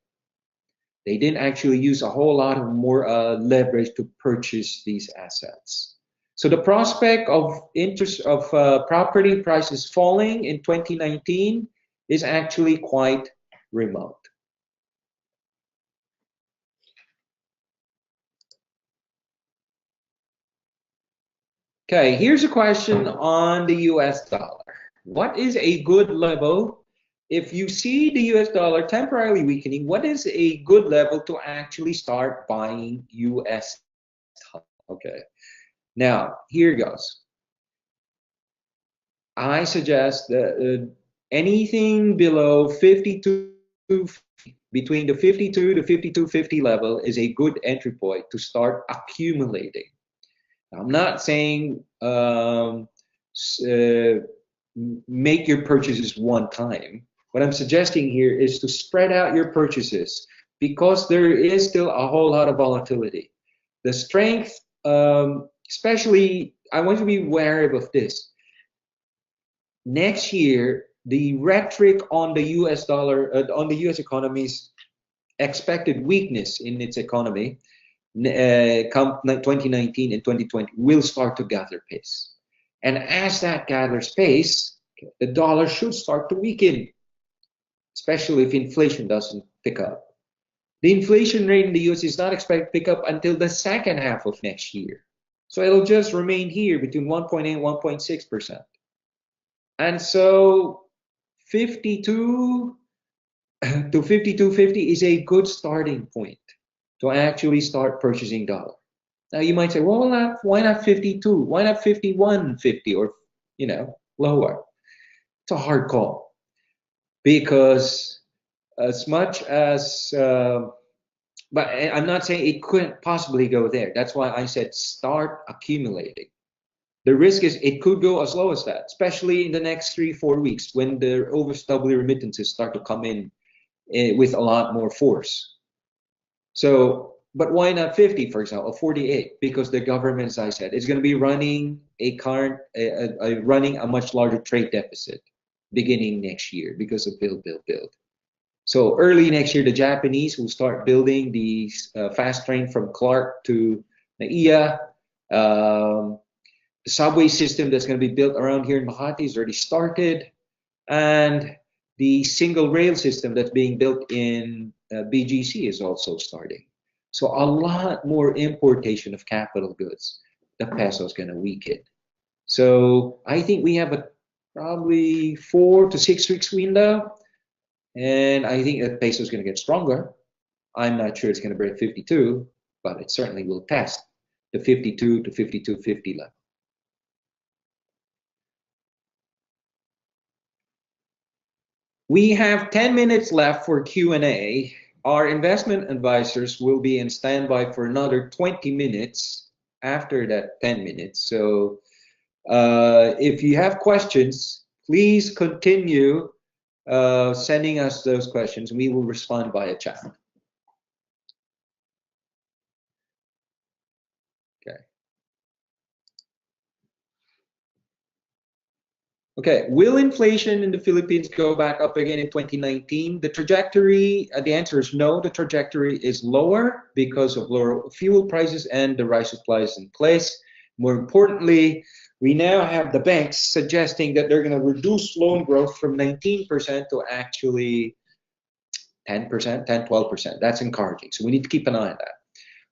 They didn't actually use a whole lot of more leverage to purchase these assets. So the prospect of property prices falling in 2019 is actually quite remote. Okay, here's a question on the US dollar. What is a good level? If you see the US dollar temporarily weakening, what is a good level to actually start buying US dollars? Okay, now here goes. I suggest that anything below 52, between the 52 to 52.50 level is a good entry point to start accumulating. I'm not saying make your purchases one time. What I'm suggesting here is to spread out your purchases because there is still a whole lot of volatility. The strength, especially, I want you to be wary of this. Next year, the rhetoric on the US dollar, on the US economy's expected weakness in its economy, come 2019 and 2020, will start to gather pace. And as that gathers pace, the dollar should start to weaken, especially if inflation doesn't pick up. The inflation rate in the US is not expected to pick up until the second half of next year. So it'll just remain here between 1.8 and 1.6%. And so 52 to 52.50 is a good starting point to actually start purchasing dollar. Now you might say, well, why not 52? Why not 51.50 or, lower? It's a hard call because as much as, but I'm not saying it couldn't possibly go there. That's why I said start accumulating. The risk is it could go as low as that, especially in the next 3-4 weeks when the overstubby remittances start to come in with a lot more force. So, but why not 50, for example, or 48? Because the government, as I said, is going to be running running a much larger trade deficit beginning next year because of build. So early next year, the Japanese will start building the fast train from Clark to Naiya. The subway system that's going to be built around here in Makati is already started, and the single rail system that's being built in BGC is also starting. So a lot more importation of capital goods. The peso is going to weaken. So I think we have a probably 4 to 6 weeks window, and I think the peso is going to get stronger. I'm not sure it's going to break 52, but it certainly will test the 52 to 52.50 level. We have 10 minutes left for Q&A. Our investment advisors will be in standby for another 20 minutes after that 10 minutes. So if you have questions, please continue sending us those questions. We will respond via chat. Okay, will inflation in the Philippines go back up again in 2019? The trajectory, the answer is no. The trajectory is lower because of lower fuel prices and the rise of supplies in place. More importantly, we now have the banks suggesting that they're going to reduce loan growth from 19% to actually 10%, 10, 12%. That's encouraging. So we need to keep an eye on that.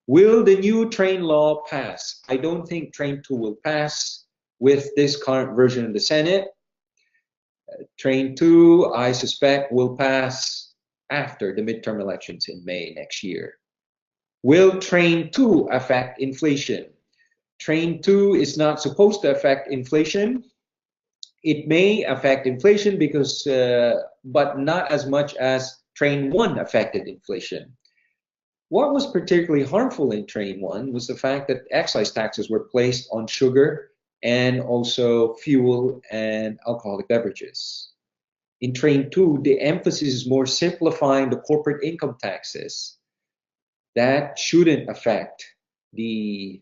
Will the new train law pass? I don't think Train 2 will pass with this current version of the Senate. Train 2, I suspect, will pass after the midterm elections in May next year. Will Train 2 affect inflation? Train 2 is not supposed to affect inflation. It may affect inflation because, but not as much as Train 1 affected inflation. What was particularly harmful in Train 1 was the fact that excise taxes were placed on sugar and also fuel and alcoholic beverages. In Train 2, the emphasis is more simplifying the corporate income taxes. That shouldn't affect the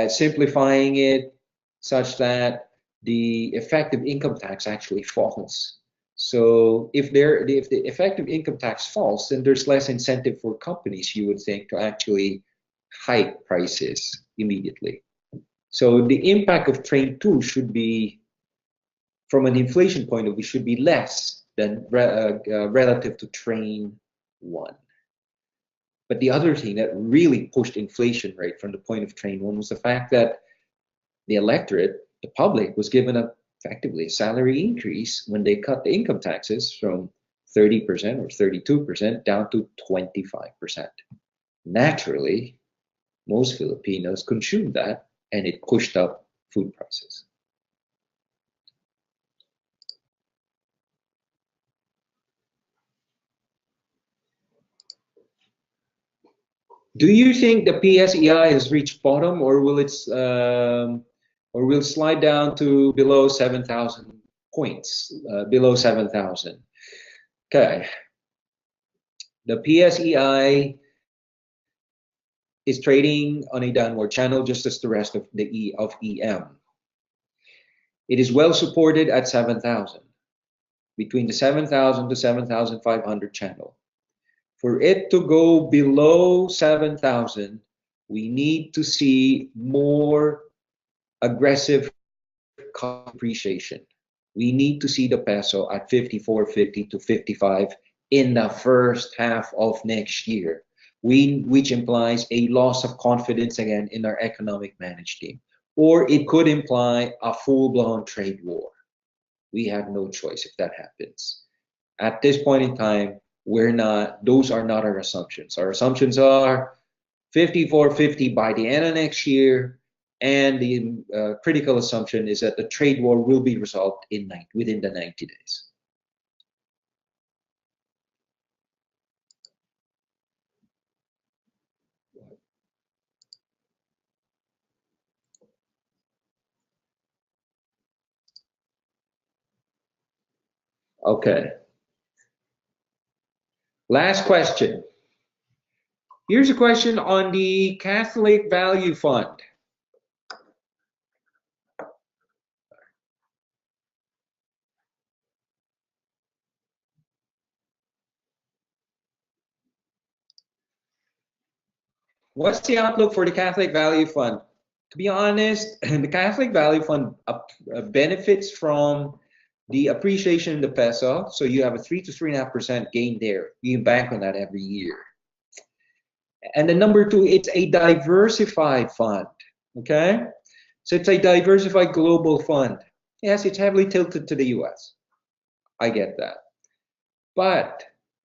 simplifying it such that the effective income tax actually falls. So if the effective income tax falls, then there's less incentive for companies, you would think, to actually hike prices immediately. So the impact of Train 2 should be, from an inflation point of view, should be less than relative to Train 1. But the other thing that really pushed inflation rate from the point of Train 1 was the fact that the electorate, the public, was given effectively a salary increase when they cut the income taxes from 30% or 32% down to 25%. Naturally, most Filipinos consumed that, and it pushed up food prices. Do you think the PSEI has reached bottom, or will slide down to below 7,000 points, below 7,000? Okay. The PSEI is trading on a downward channel, just as the rest of the EM. It is well supported at 7,000, between the 7,000 to 7,500 channel. For it to go below 7,000, we need to see more aggressive appreciation. We need to see the peso at 54.50 to 55 in the first half of next year, which implies a loss of confidence again in our economic management team. Or it could imply a full-blown trade war. We have no choice if that happens. At this point in time, those are not our assumptions. Our assumptions are 54.50 by the end of next year, and the critical assumption is that the trade war will be resolved within the 90 days. Okay. Last question. Here's a question on the Catholic Value Fund. What's the outlook for the Catholic Value Fund? To be honest, the Catholic Value Fund benefits from the appreciation in the peso, so you have a 3 to 3.5% gain there. You can bank on that every year. And then number two, it's a diversified fund, okay? So it's a diversified global fund. Yes, it's heavily tilted to the US. I get that. But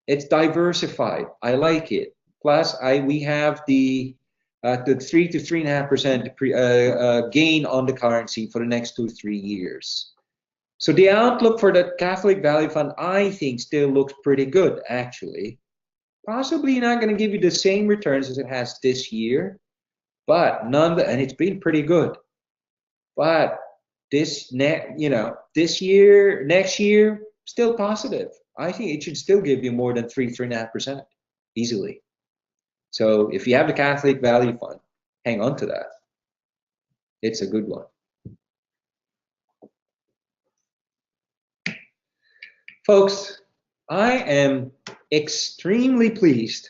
it's diversified. I like it. Plus, we have the 3 to 3.5% gain on the currency for the next 2 to 3 years. So the outlook for the Catholic Value Fund, I think, still looks pretty good, actually. Possibly not going to give you the same returns as it has this year, but and it's been pretty good. But this year, next year, still positive. I think it should still give you more than 3.5% easily. So if you have the Catholic Value Fund, hang on to that. It's a good one. Folks, I am extremely pleased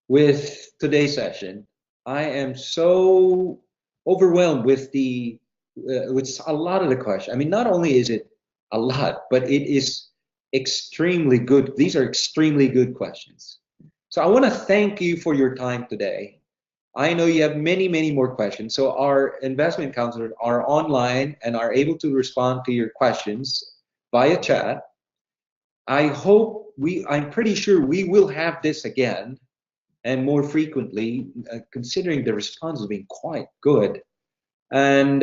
with today's session. I am so overwhelmed with with a lot of the questions. I mean, not only is it a lot, but it is extremely good. These are extremely good questions. So I want to thank you for your time today. I know you have many, many more questions. So our investment counselors are online and are able to respond to your questions via chat. I'm pretty sure we will have this again and more frequently, considering the response has been quite good. And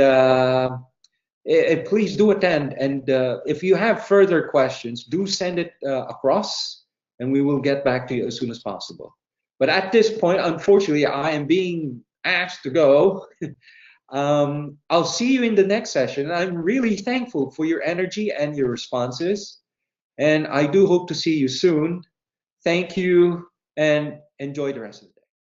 please do attend. And if you have further questions, do send it across, and we will get back to you as soon as possible. But at this point, unfortunately, I am being asked to go. I'll see you in the next session. I'm really thankful for your energy and your responses. And I do hope to see you soon. Thank you, and enjoy the rest of the day.